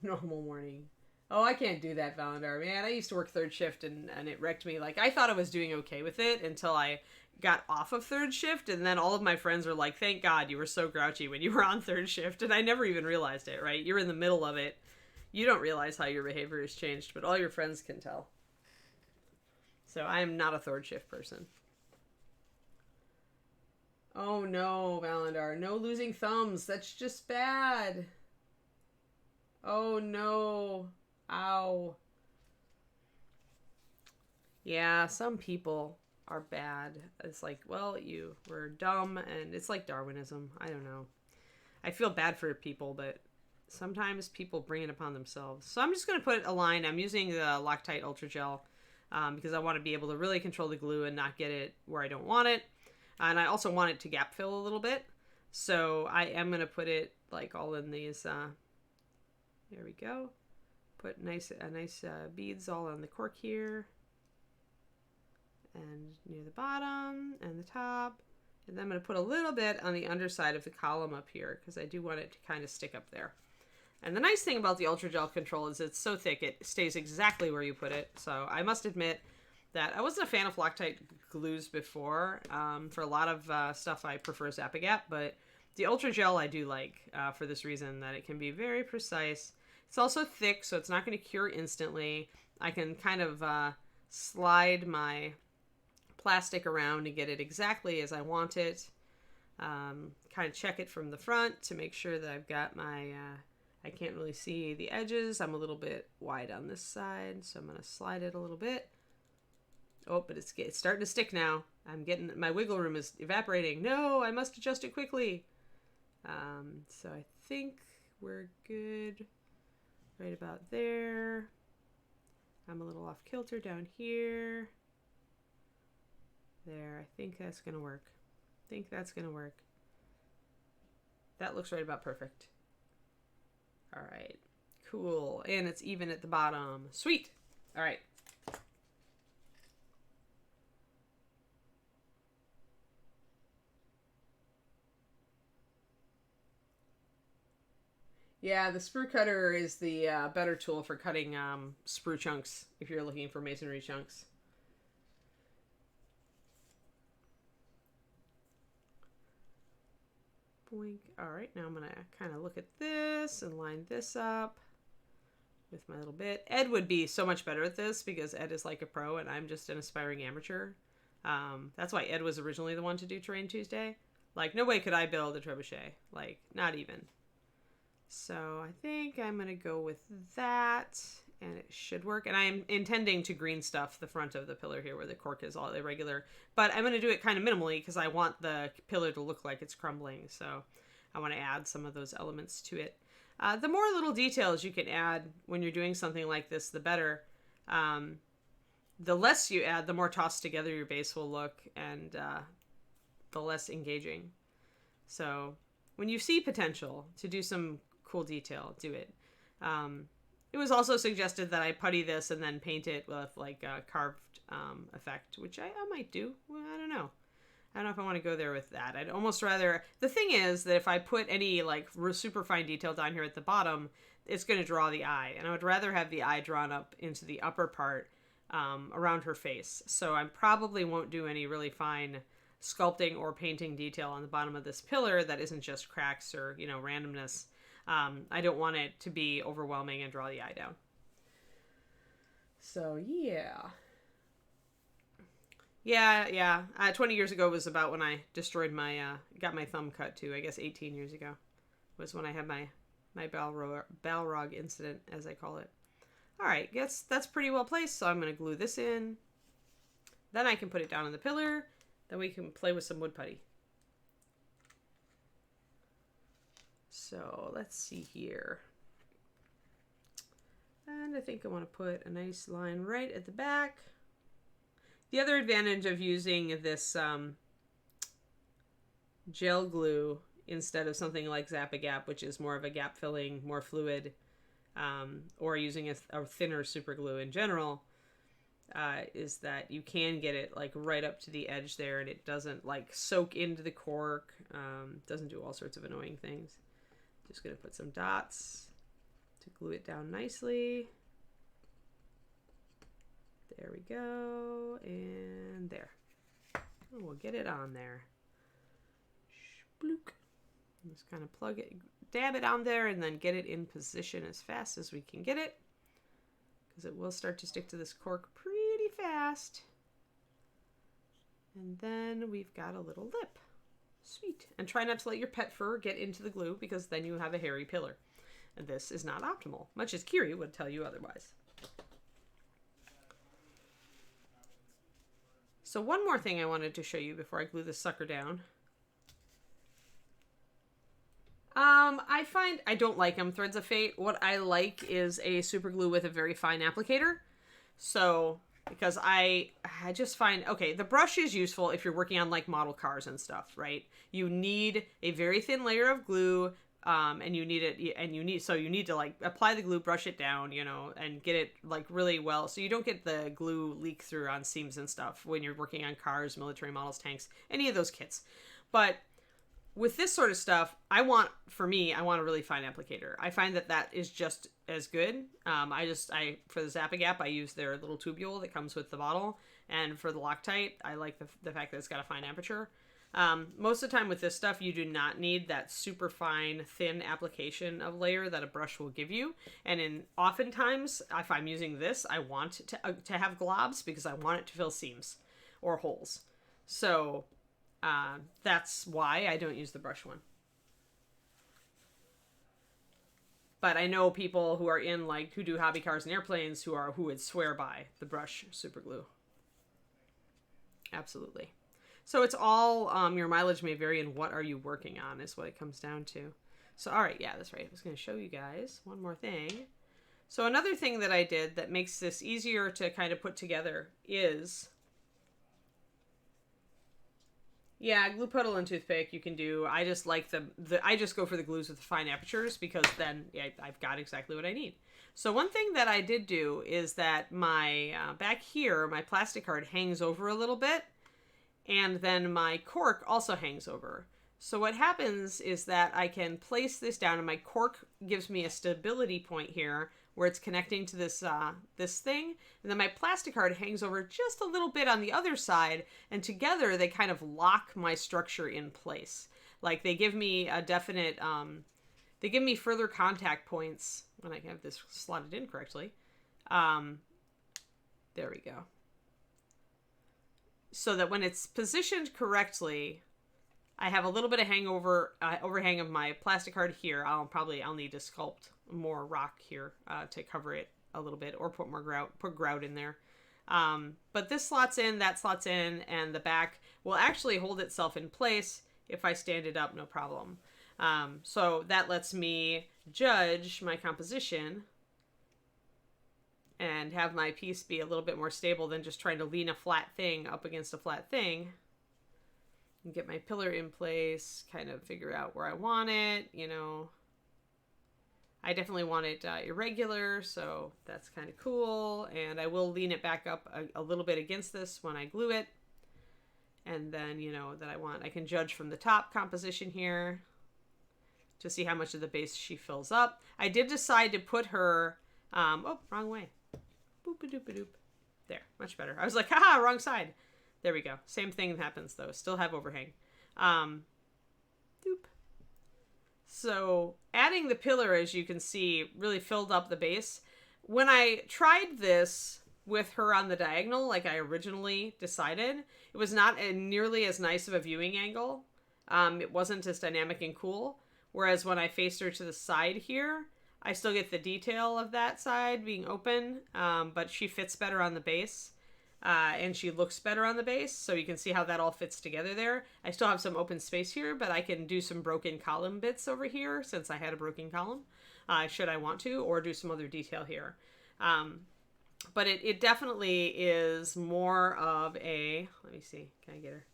Normal morning. Oh, I can't do that, Valandar. Man, I used to work third shift and it wrecked me. Like, I thought I was doing okay with it until I got off of third shift, and then all of my friends were like, thank God you were so grouchy when you were on third shift, and I never even realized it, right? You're in the middle of it. You don't realize how your behavior has changed, but all your friends can tell. So I am not a third shift person. Oh no, Valandar. No losing thumbs. That's just bad. Oh no. Ow. Yeah, some people are bad. It's like, well, you were dumb, and it's like Darwinism. I don't know. I feel bad for people, but sometimes people bring it upon themselves. So I'm just going to put a line. I'm using the Loctite Ultra Gel because I want to be able to really control the glue and not get it where I don't want it. And I also want it to gap fill a little bit. So I am going to put it like all in these. There we go. Put nice beads all on the cork here. And near the bottom and the top. And then I'm going to put a little bit on the underside of the column up here because I do want it to kind of stick up there. And the nice thing about the Ultra Gel Control is it's so thick it stays exactly where you put it. So I must admit that I wasn't a fan of Loctite glues before. For a lot of stuff I prefer Zap-A-Gap, but the Ultra Gel I do like for this reason, that it can be very precise. It's also thick, so it's not going to cure instantly. I can kind of slide my plastic around to get it exactly as I want it. Kind of check it from the front to make sure that I've got my, I can't really see the edges. I'm a little bit wide on this side, so I'm going to slide it a little bit. Oh, but it's starting to stick now. I'm getting, my wiggle room is evaporating. No, I must adjust it quickly. So I think we're good right about there. I'm a little off kilter down here. There, I think that's going to work. That looks right about perfect. All right, cool. And it's even at the bottom. Sweet. All right. Yeah, the sprue cutter is the better tool for cutting sprue chunks if you're looking for masonry chunks. Boink. All right, now I'm going to kind of look at this and line this up with my little bit. Ed would be so much better at this because Ed is like a pro and I'm just an aspiring amateur. That's why Ed was originally the one to do Terrain Tuesday. Like, no way could I build a trebuchet. Like, not even. So I think I'm going to go with that, and it should work. And I'm intending to green stuff the front of the pillar here where the cork is all irregular. But I'm going to do it kind of minimally because I want the pillar to look like it's crumbling. So I want to add some of those elements to it. The more little details you can add when you're doing something like this, the better. The less you add, the more tossed together your base will look, and the less engaging. So when you see potential to do some cool detail, do it. It was also suggested that I putty this and then paint it with like a carved effect, which I might do. Well, I don't know. I don't know if I want to go there with that. I'd almost rather... The thing is that if I put any like super fine detail down here at the bottom, it's going to draw the eye. And I would rather have the eye drawn up into the upper part around her face. So I probably won't do any really fine sculpting or painting detail on the bottom of this pillar that isn't just cracks or, you know, randomness. I don't want it to be overwhelming and draw the eye down. So, yeah. Yeah. 20 years ago was about when I destroyed my, got my thumb cut too. I guess 18 years ago was when I had my Balrog incident, as I call it. All right, guess that's pretty well placed, so I'm going to glue this in. Then I can put it down on the pillar. Then we can play with some wood putty. So let's see here. And I think I want to put a nice line right at the back. The other advantage of using this gel glue instead of something like Zap-A-Gap, which is more of a gap filling, more fluid, or using a thinner super glue in general, is that you can get it like right up to the edge there, and it doesn't like soak into the cork, doesn't do all sorts of annoying things. Just gonna put some dots to glue it down nicely. There we go, and there. And we'll get it on there. Splook. Just kind of plug it, dab it on there, and then get it in position as fast as we can get it, because it will start to stick to this cork pretty fast. And then we've got a little lip. Sweet. And try not to let your pet fur get into the glue, because then you have a hairy pillar. And this is not optimal, much as Kiri would tell you otherwise. So one more thing I wanted to show you before I glue this sucker down. I find I don't like them, Threads of Fate. What I like is a super glue with a very fine applicator. So, because I just find, okay, the brush is useful if you're working on like model cars and stuff, right? You need a very thin layer of glue, and you need to like apply the glue, brush it down, you know, and get it like really well, so you don't get the glue leak through on seams and stuff when you're working on cars, military models, tanks, any of those kits. But with this sort of stuff, I want a really fine applicator. I find that is just as good. For the Zap-A-Gap, I use their little tubule that comes with the bottle. And for the Loctite, I like the fact that it's got a fine aperture. Most of the time with this stuff, you do not need that super fine, thin application of layer that a brush will give you. And oftentimes, if I'm using this, I want to have globs because I want it to fill seams or holes. So that's why I don't use the brush one. But I know people who are who do hobby cars and airplanes who would swear by the brush super glue. Absolutely. So it's all, your mileage may vary and what are you working on is what it comes down to. So, all right, yeah, that's right. I was going to show you guys one more thing. So another thing that I did that makes this easier to kind of put together is, yeah, glue puddle and toothpick you can do. I just like I just go for the glues with the fine apertures because then I've got exactly what I need. So one thing that I did do is that my, back here, my plastic card hangs over a little bit. And then my cork also hangs over. So what happens is that I can place this down, and my cork gives me a stability point here where it's connecting to this this thing. And then my plastic card hangs over just a little bit on the other side, and together they kind of lock my structure in place. Like they give me a definite, they give me further contact points when I have this slotted in correctly. There we go. So that when it's positioned correctly, I have a little bit of overhang of my plastic card here. I'll need to sculpt more rock here to cover it a little bit, or put more grout in there. But this slots in, that slots in, and the back will actually hold itself in place if I stand it up, no problem. So that lets me judge my composition and have my piece be a little bit more stable than just trying to lean a flat thing up against a flat thing. And get my pillar in place, kind of figure out where I want it, you know. I definitely want it irregular, so that's kind of cool. And I will lean it back up a little bit against this when I glue it. And then, you know, I can judge from the top composition here to see how much of the base she fills up. I did decide to put her, oh, wrong way. Boop-a-doop-a-doop. There, much better. I was like, haha, wrong side. There we go. Same thing happens, though. Still have overhang. Doop. So, adding the pillar, as you can see, really filled up the base. When I tried this with her on the diagonal, like I originally decided, it was not nearly as nice of a viewing angle. It wasn't as dynamic and cool. Whereas when I faced her to the side here, I still get the detail of that side being open, but she fits better on the base. And she looks better on the base, so you can see how that all fits together there. I still have some open space here, but I can do some broken column bits over here, since I had a broken column, should I want to, or do some other detail here. But it definitely is more of a, let me see, can I get her?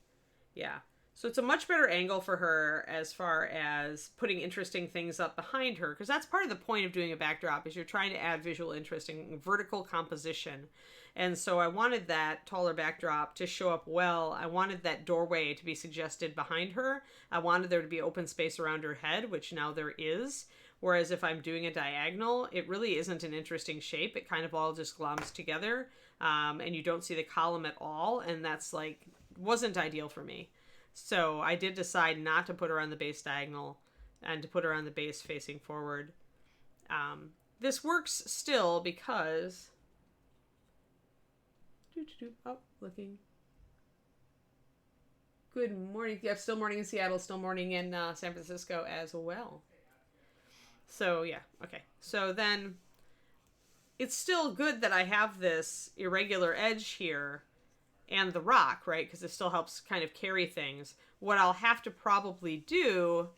Yeah. So it's a much better angle for her as far as putting interesting things up behind her, because that's part of the point of doing a backdrop, is you're trying to add visual interest and vertical composition. And so I wanted that taller backdrop to show up well. I wanted that doorway to be suggested behind her. I wanted there to be open space around her head, which now there is. Whereas if I'm doing a diagonal, it really isn't an interesting shape. It kind of all just gloms together, and you don't see the column at all. And that's like, wasn't ideal for me. So I did decide not to put her on the base diagonal and to put her on the base facing forward. This works still because... Oh, looking. Good morning. Yeah, still morning in Seattle, still morning in San Francisco as well. So, yeah, okay. So then it's still good that I have this irregular edge here and the rock, right? Because it still helps kind of carry things. What I'll have to probably do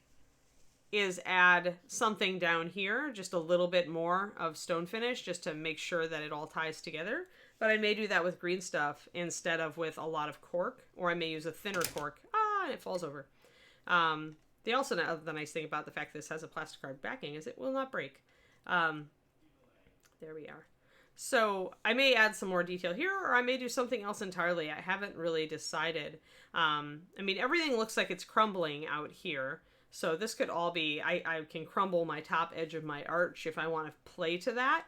is add something down here, just a little bit more of stone finish, just to make sure that it all ties together. But I may do that with green stuff instead of with a lot of cork, or I may use a thinner cork. And it falls over. The nice thing about the fact that this has a plastic card backing is it will not break. There we are. So I may add some more detail here, or I may do something else entirely. I haven't really decided. I mean, everything looks like it's crumbling out here. So this could all be, I can crumble my top edge of my arch if I want to play to that,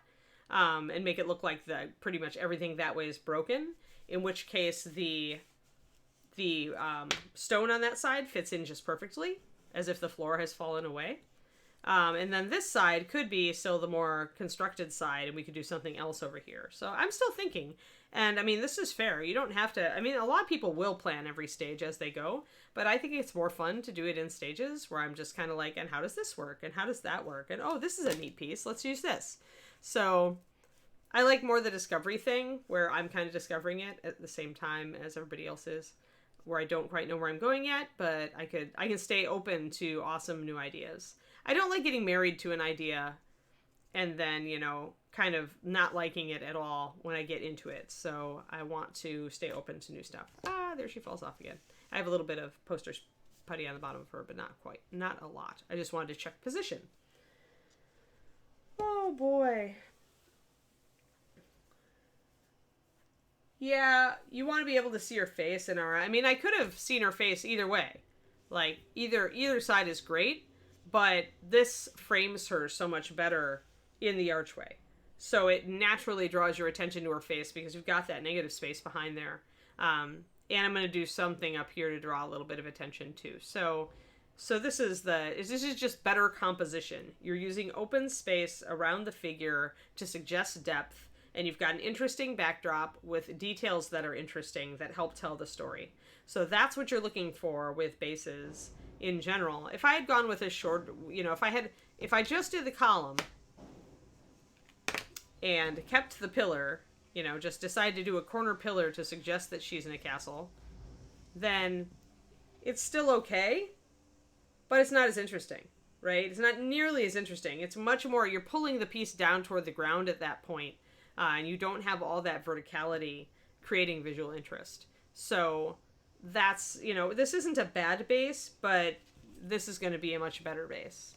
and make it look like pretty much everything that way is broken. In which case the stone on that side fits in just perfectly, as if the floor has fallen away. And then this side could be still the more constructed side, and we could do something else over here. So I'm still thinking. And I mean, this is fair. You don't have to, I mean, a lot of people will plan every stage as they go, but I think it's more fun to do it in stages where I'm just kind of like, and how does this work? And how does that work? And oh, this is a neat piece. Let's use this. So I like more the discovery thing, where I'm kind of discovering it at the same time as everybody else is, where I don't quite know where I'm going yet, but I can stay open to awesome new ideas. I don't like getting married to an idea and then, kind of not liking it at all when I get into it. So I want to stay open to new stuff. There she falls off again. I have a little bit of poster putty on the bottom of her, but not quite. Not a lot. I just wanted to check position. Oh boy. Yeah, you want to be able to see her face in our... I mean, I could have seen her face either way. Like, either side is great, but this frames her so much better in the archway. So it naturally draws your attention to her face because you've got that negative space behind there. And I'm going to do something up here to draw a little bit of attention too. So this is just better composition. You're using open space around the figure to suggest depth, and you've got an interesting backdrop with details that are interesting that help tell the story. So that's what you're looking for with bases in general. If I had gone with a short, if I just did the column and kept the pillar, just decided to do a corner pillar to suggest that she's in a castle, then it's still okay, but it's not as interesting, right? It's not nearly as interesting. It's much more, you're pulling the piece down toward the ground at that point, and you don't have all that verticality creating visual interest. So that's, this isn't a bad base, but this is going to be a much better base.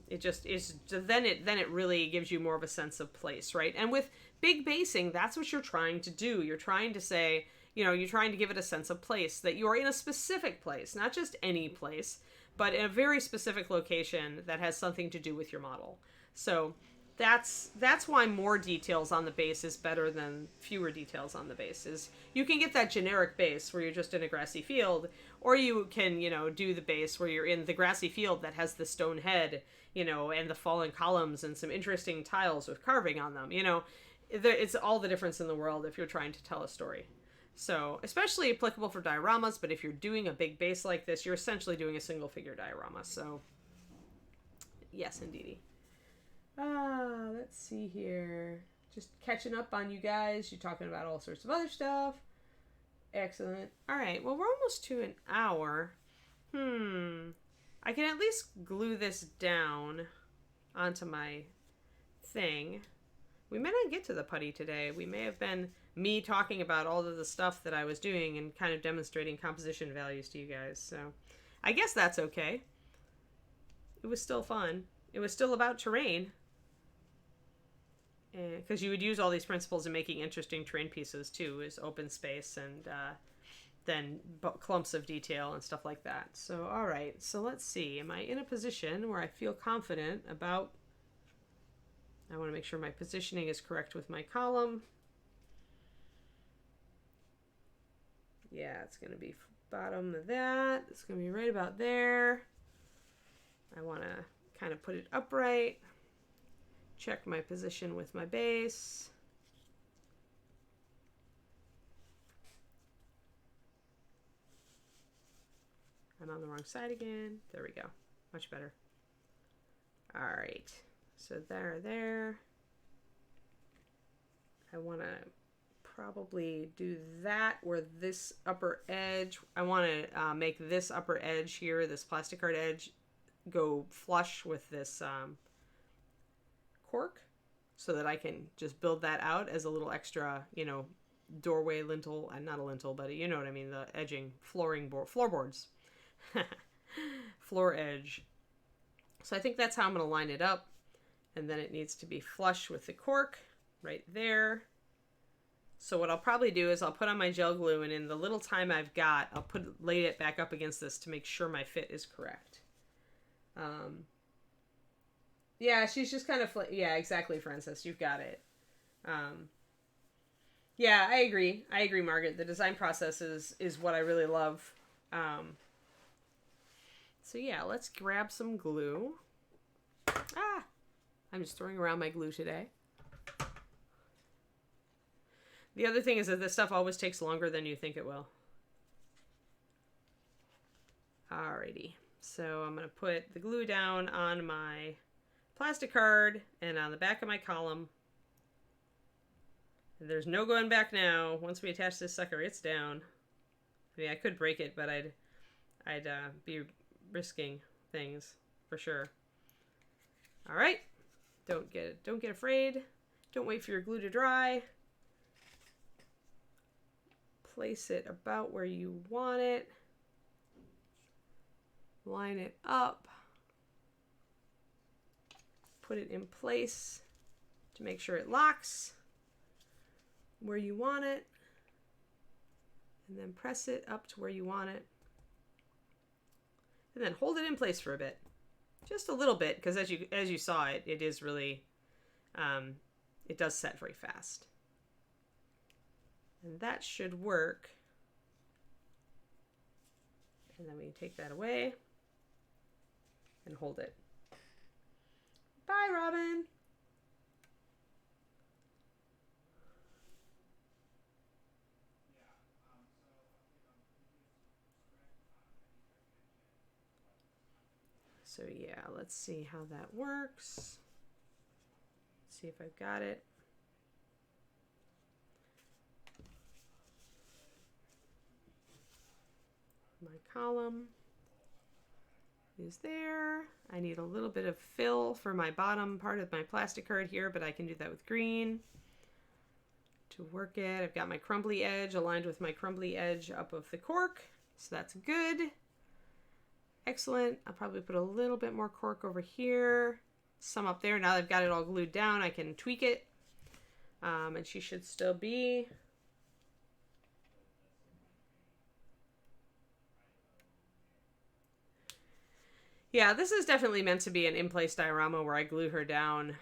It just is, then it really gives you more of a sense of place, right? And with big basing, that's what you're trying to do. You're trying to say, you're trying to give it a sense of place, that you are in a specific place, not just any place, but in a very specific location that has something to do with your model. So that's why more details on the base is better than fewer details on the base. Is you can get that generic base where you're just in a grassy field, or you can, do the base where you're in the grassy field that has the stone head, and the fallen columns and some interesting tiles with carving on them. It's all the difference in the world if you're trying to tell a story. So, especially applicable for dioramas, but if you're doing a big base like this, you're essentially doing a single figure diorama. So, Yes, indeedy. Let's see here. Just catching up on you guys. You're talking about all sorts of other stuff. Excellent. All right. Well, we're almost to an hour. I can at least glue this down onto my thing. We may not get to the putty today. We may have been me talking about all of the stuff that I was doing and kind of demonstrating composition values to you guys. So I guess that's okay. It was still fun. It was still about terrain. Because you would use all these principles in making interesting terrain pieces too, is open space and then clumps of detail and stuff like that. So, all right. So let's see. Am I in a position where I feel confident about... I want to make sure my positioning is correct with my column. Yeah, it's going to be bottom of that. It's going to be right about there. I want to kind of put it upright. Check my position with my base. I'm on the wrong side again. There we go. Much better. All right. So there. I want to probably do that where this upper edge, I want to make this upper edge here, this plastic card edge, go flush with this cork so that I can just build that out as a little extra, doorway lintel, and not a lintel, but you know what I mean, the edging, floorboards. Floor edge. So I think that's how I'm going to line it up. And then it needs to be flush with the cork right there. So what I'll probably do is I'll put on my gel glue, and in the little time I've got, I'll lay it back up against this to make sure my fit is correct. Yeah, she's just kind of... yeah, exactly, Francis. You've got it. Yeah, I agree. Margaret. The design process is what I really love. So yeah, let's grab some glue. I'm just throwing around my glue today. The other thing is that this stuff always takes longer than you think it will. Alrighty. So I'm going to put the glue down on my plastic card and on the back of my column. And there's no going back now. Once we attach this sucker, it's down. I mean, I could break it, but I'd be risking things for sure. All right. Don't get afraid. Don't wait for your glue to dry. Place it about where you want it. Line it up. Put it in place to make sure it locks where you want it. And then press it up to where you want it. And then hold it in place for a bit. Just a little bit, because as you saw it is really, it does set very fast. And that should work. And then we take that away and hold it. Bye, Robin. So yeah, let's see how that works. See if I've got it. My column is there. I need a little bit of fill for my bottom part of my plastic card here, but I can do that with green to work it. I've got my crumbly edge aligned with my crumbly edge up of the cork, so that's good. Excellent. I'll probably put a little bit more cork over here, some up there. Now that I've got it all glued down, I can tweak it, and she should still be... Yeah, this is definitely meant to be an in-place diorama where I glue her down.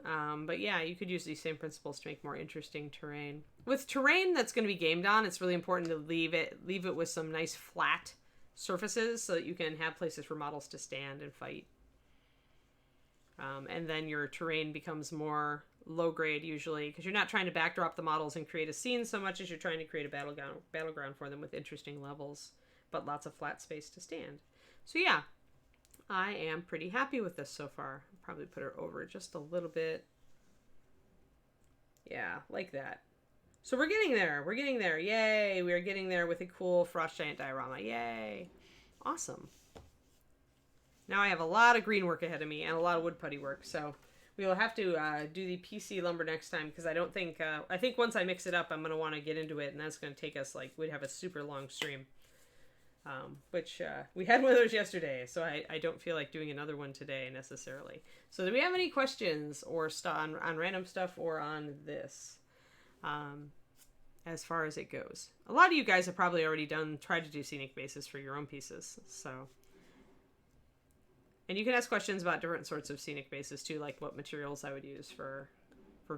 But yeah, you could use these same principles to make more interesting terrain. With terrain that's going to be gamed on, it's really important to leave it with some nice flat surfaces so that you can have places for models to stand and fight. And then your terrain becomes more low grade usually, because you're not trying to backdrop the models and create a scene so much as you're trying to create a battleground for them with interesting levels, but lots of flat space to stand. So yeah. I am pretty happy with this so far. I'll probably put her over just a little bit. Yeah, like that. So we're getting there. We're getting there. Yay! We are getting there with a cool Frost Giant diorama. Yay! Awesome. Now I have a lot of green work ahead of me and a lot of wood putty work. So we will have to do the PC lumber next time because I don't think I think once I mix it up, I'm gonna want to get into it, and that's gonna take us like we'd have a super long stream. Which we had one of those yesterday, so I don't feel like doing another one today necessarily. So do we have any questions or on random stuff or on this? As far as it goes, a lot of you guys have probably already tried to do scenic bases for your own pieces, so. And you can ask questions about different sorts of scenic bases too, like what materials I would use for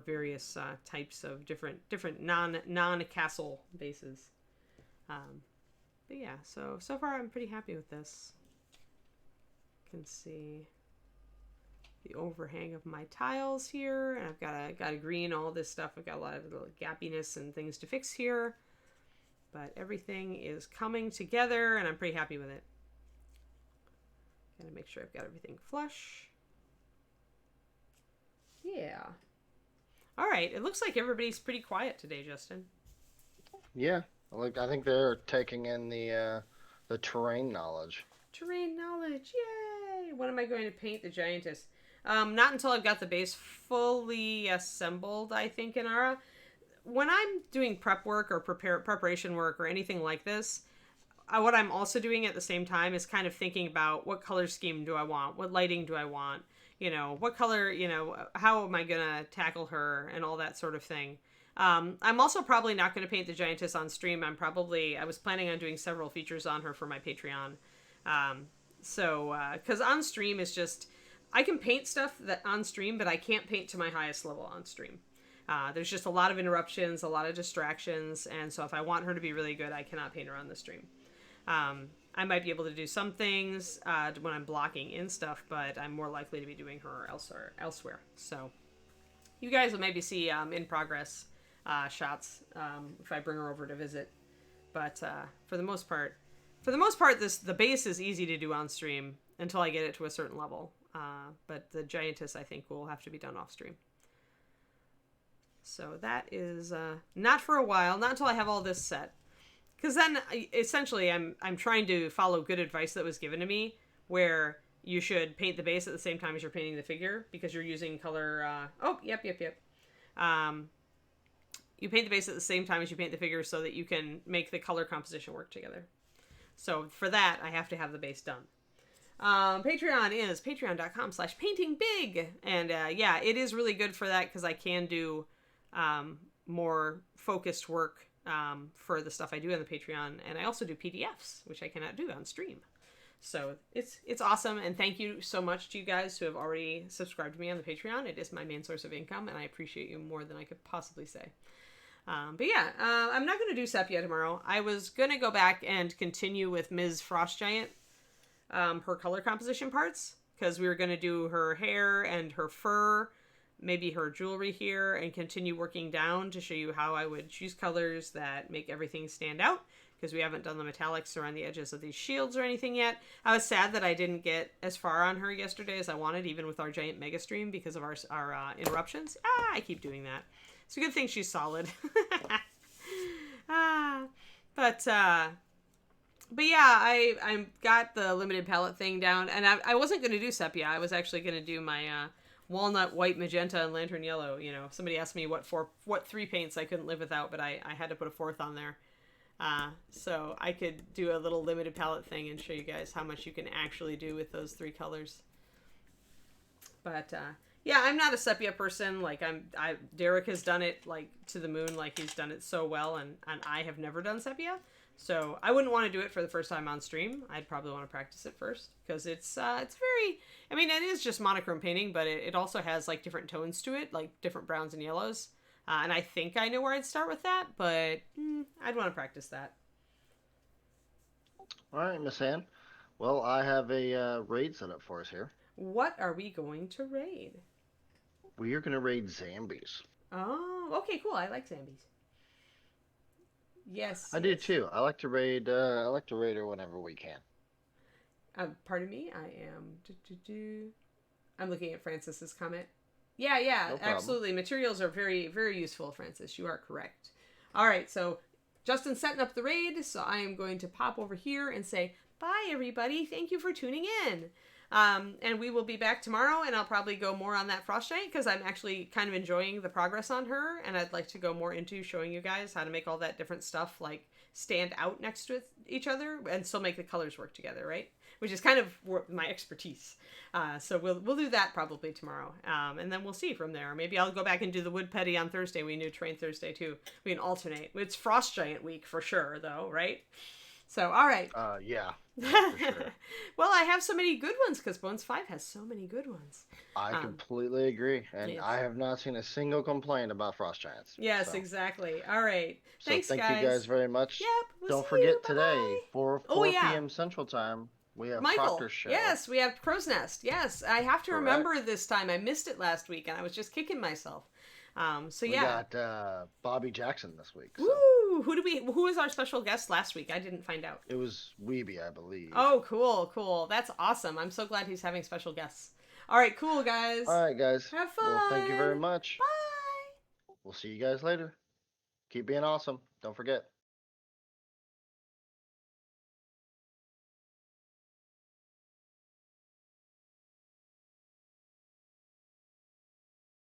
various types of different non castle bases. But yeah, so far I'm pretty happy with this. You can see the overhang of my tiles here, and I've got a green, all this stuff. I've got a lot of little gappiness and things to fix here, but everything is coming together, and I'm pretty happy with it. Gotta make sure I've got everything flush. Yeah. All right. It looks like everybody's pretty quiet today, Justin. Yeah, like I think they're taking in the terrain knowledge. Terrain knowledge. Yay! When am I going to paint the giantess? Not until I've got the base fully assembled, I think, in Ara. When I'm doing prep work or preparation work or anything like this, what I'm also doing at the same time is kind of thinking about what color scheme do I want? What lighting do I want? What color, how am I going to tackle her and all that sort of thing. I'm also probably not going to paint the giantess on stream. I was planning on doing several features on her for my Patreon. Because on stream is just, I can paint stuff that on stream, but I can't paint to my highest level on stream. There's just a lot of interruptions, a lot of distractions, and so if I want her to be really good, I cannot paint her on the stream. I might be able to do some things when I'm blocking in stuff, but I'm more likely to be doing her elsewhere. So you guys will maybe see in progress shots if I bring her over to visit. But for the most part, the base is easy to do on stream until I get it to a certain level. But the giantess, I think, will have to be done off stream. So that is not for a while, not until I have all this set. Because then, essentially, I'm trying to follow good advice that was given to me, where you should paint the base at the same time as you're painting the figure, because you're using color... Yep. You paint the base at the same time as you paint the figure so that you can make the color composition work together. So for that, I have to have the base done. Patreon is patreon.com/paintingbig. And yeah, it is really good for that because I can do more focused work for the stuff I do on the Patreon. And I also do PDFs, which I cannot do on stream. So it's awesome. And thank you so much to you guys who have already subscribed to me on the Patreon. It is my main source of income, and I appreciate you more than I could possibly say. But yeah, I'm not going to do Sepia tomorrow. I was going to go back and continue with Ms. Frost Giant, her color composition parts, because we were going to do her hair and her fur, maybe her jewelry here, and continue working down to show you how I would choose colors that make everything stand out, because we haven't done the metallics around the edges of these shields or anything yet. I was sad that I didn't get as far on her yesterday as I wanted, even with our giant mega stream, because of our interruptions. I keep doing that. It's a good thing she's solid. But yeah, I got the limited palette thing down, and I wasn't going to do sepia. I was actually going to do my walnut, white, magenta, and lantern yellow. You know, somebody asked me what 3 paints I couldn't live without, but I had to put a 4th on there. So I could do a little limited palette thing and show you guys how much you can actually do with those 3 colors. But yeah, I'm not a sepia person. Like Derek has done it like to the moon. Like he's done it so well, and I have never done sepia. So I wouldn't want to do it for the first time on stream. I'd probably want to practice it first because it's very. I mean, it is just monochrome painting, but it also has like different tones to it, like different browns and yellows. And I think I know where I'd start with that, but I'd want to practice that. All right, Miss Ann. Well, I have a raid set up for us here. What are we going to raid? We are going to raid Zambies. Oh, okay, cool. I like Zambies. Yes. I do too. I like to raid her whenever we can. Pardon me. I am. I'm looking at Francis's comment. Yeah, yeah, No problem. absolutely. Materials are very, very useful, Francis. You are correct. All right, so Justin's setting up the raid, so I am going to pop over here and say bye, everybody. Thank you for tuning in. And we will be back tomorrow, and I'll probably go more on that frost giant because I'm actually kind of enjoying the progress on her, and I'd like to go more into showing you guys how to make all that different stuff like stand out next to each other and still make the colors work together, right? Which is kind of my expertise. So we'll do that probably tomorrow, and then we'll see from there. Maybe I'll go back and do the wood petty on Thursday. We do train Thursday too. We can alternate. It's frost giant week for sure, though, right? So all right. Yeah, Well, for sure. I have so many good ones because Bones 5 has so many good ones. I Um, completely agree, and yes. I have not seen a single complaint about frost giants. Yes, So, exactly. All right. so Thanks, thank you guys guys. very much. Yep. We'll Don't see you. forget Bye today, bye. 4 Oh, 4 yeah. p.m. Central Time, we have Michael. Proctor's show. Yes, we have Crow's Nest. Yes, I have to Correct. remember this time. I missed it last week and I was just kicking myself. So We yeah. got Bobby Jackson this week. So Woo! Who was our special guest last week? I didn't find out. it was Weeby, I believe. Oh, cool, cool. That's awesome. I'm so glad he's having special guests. All right, cool guys. All right, guys. Have fun. Well, thank you very much. Bye. We'll see you guys later. Keep being awesome. Don't forget.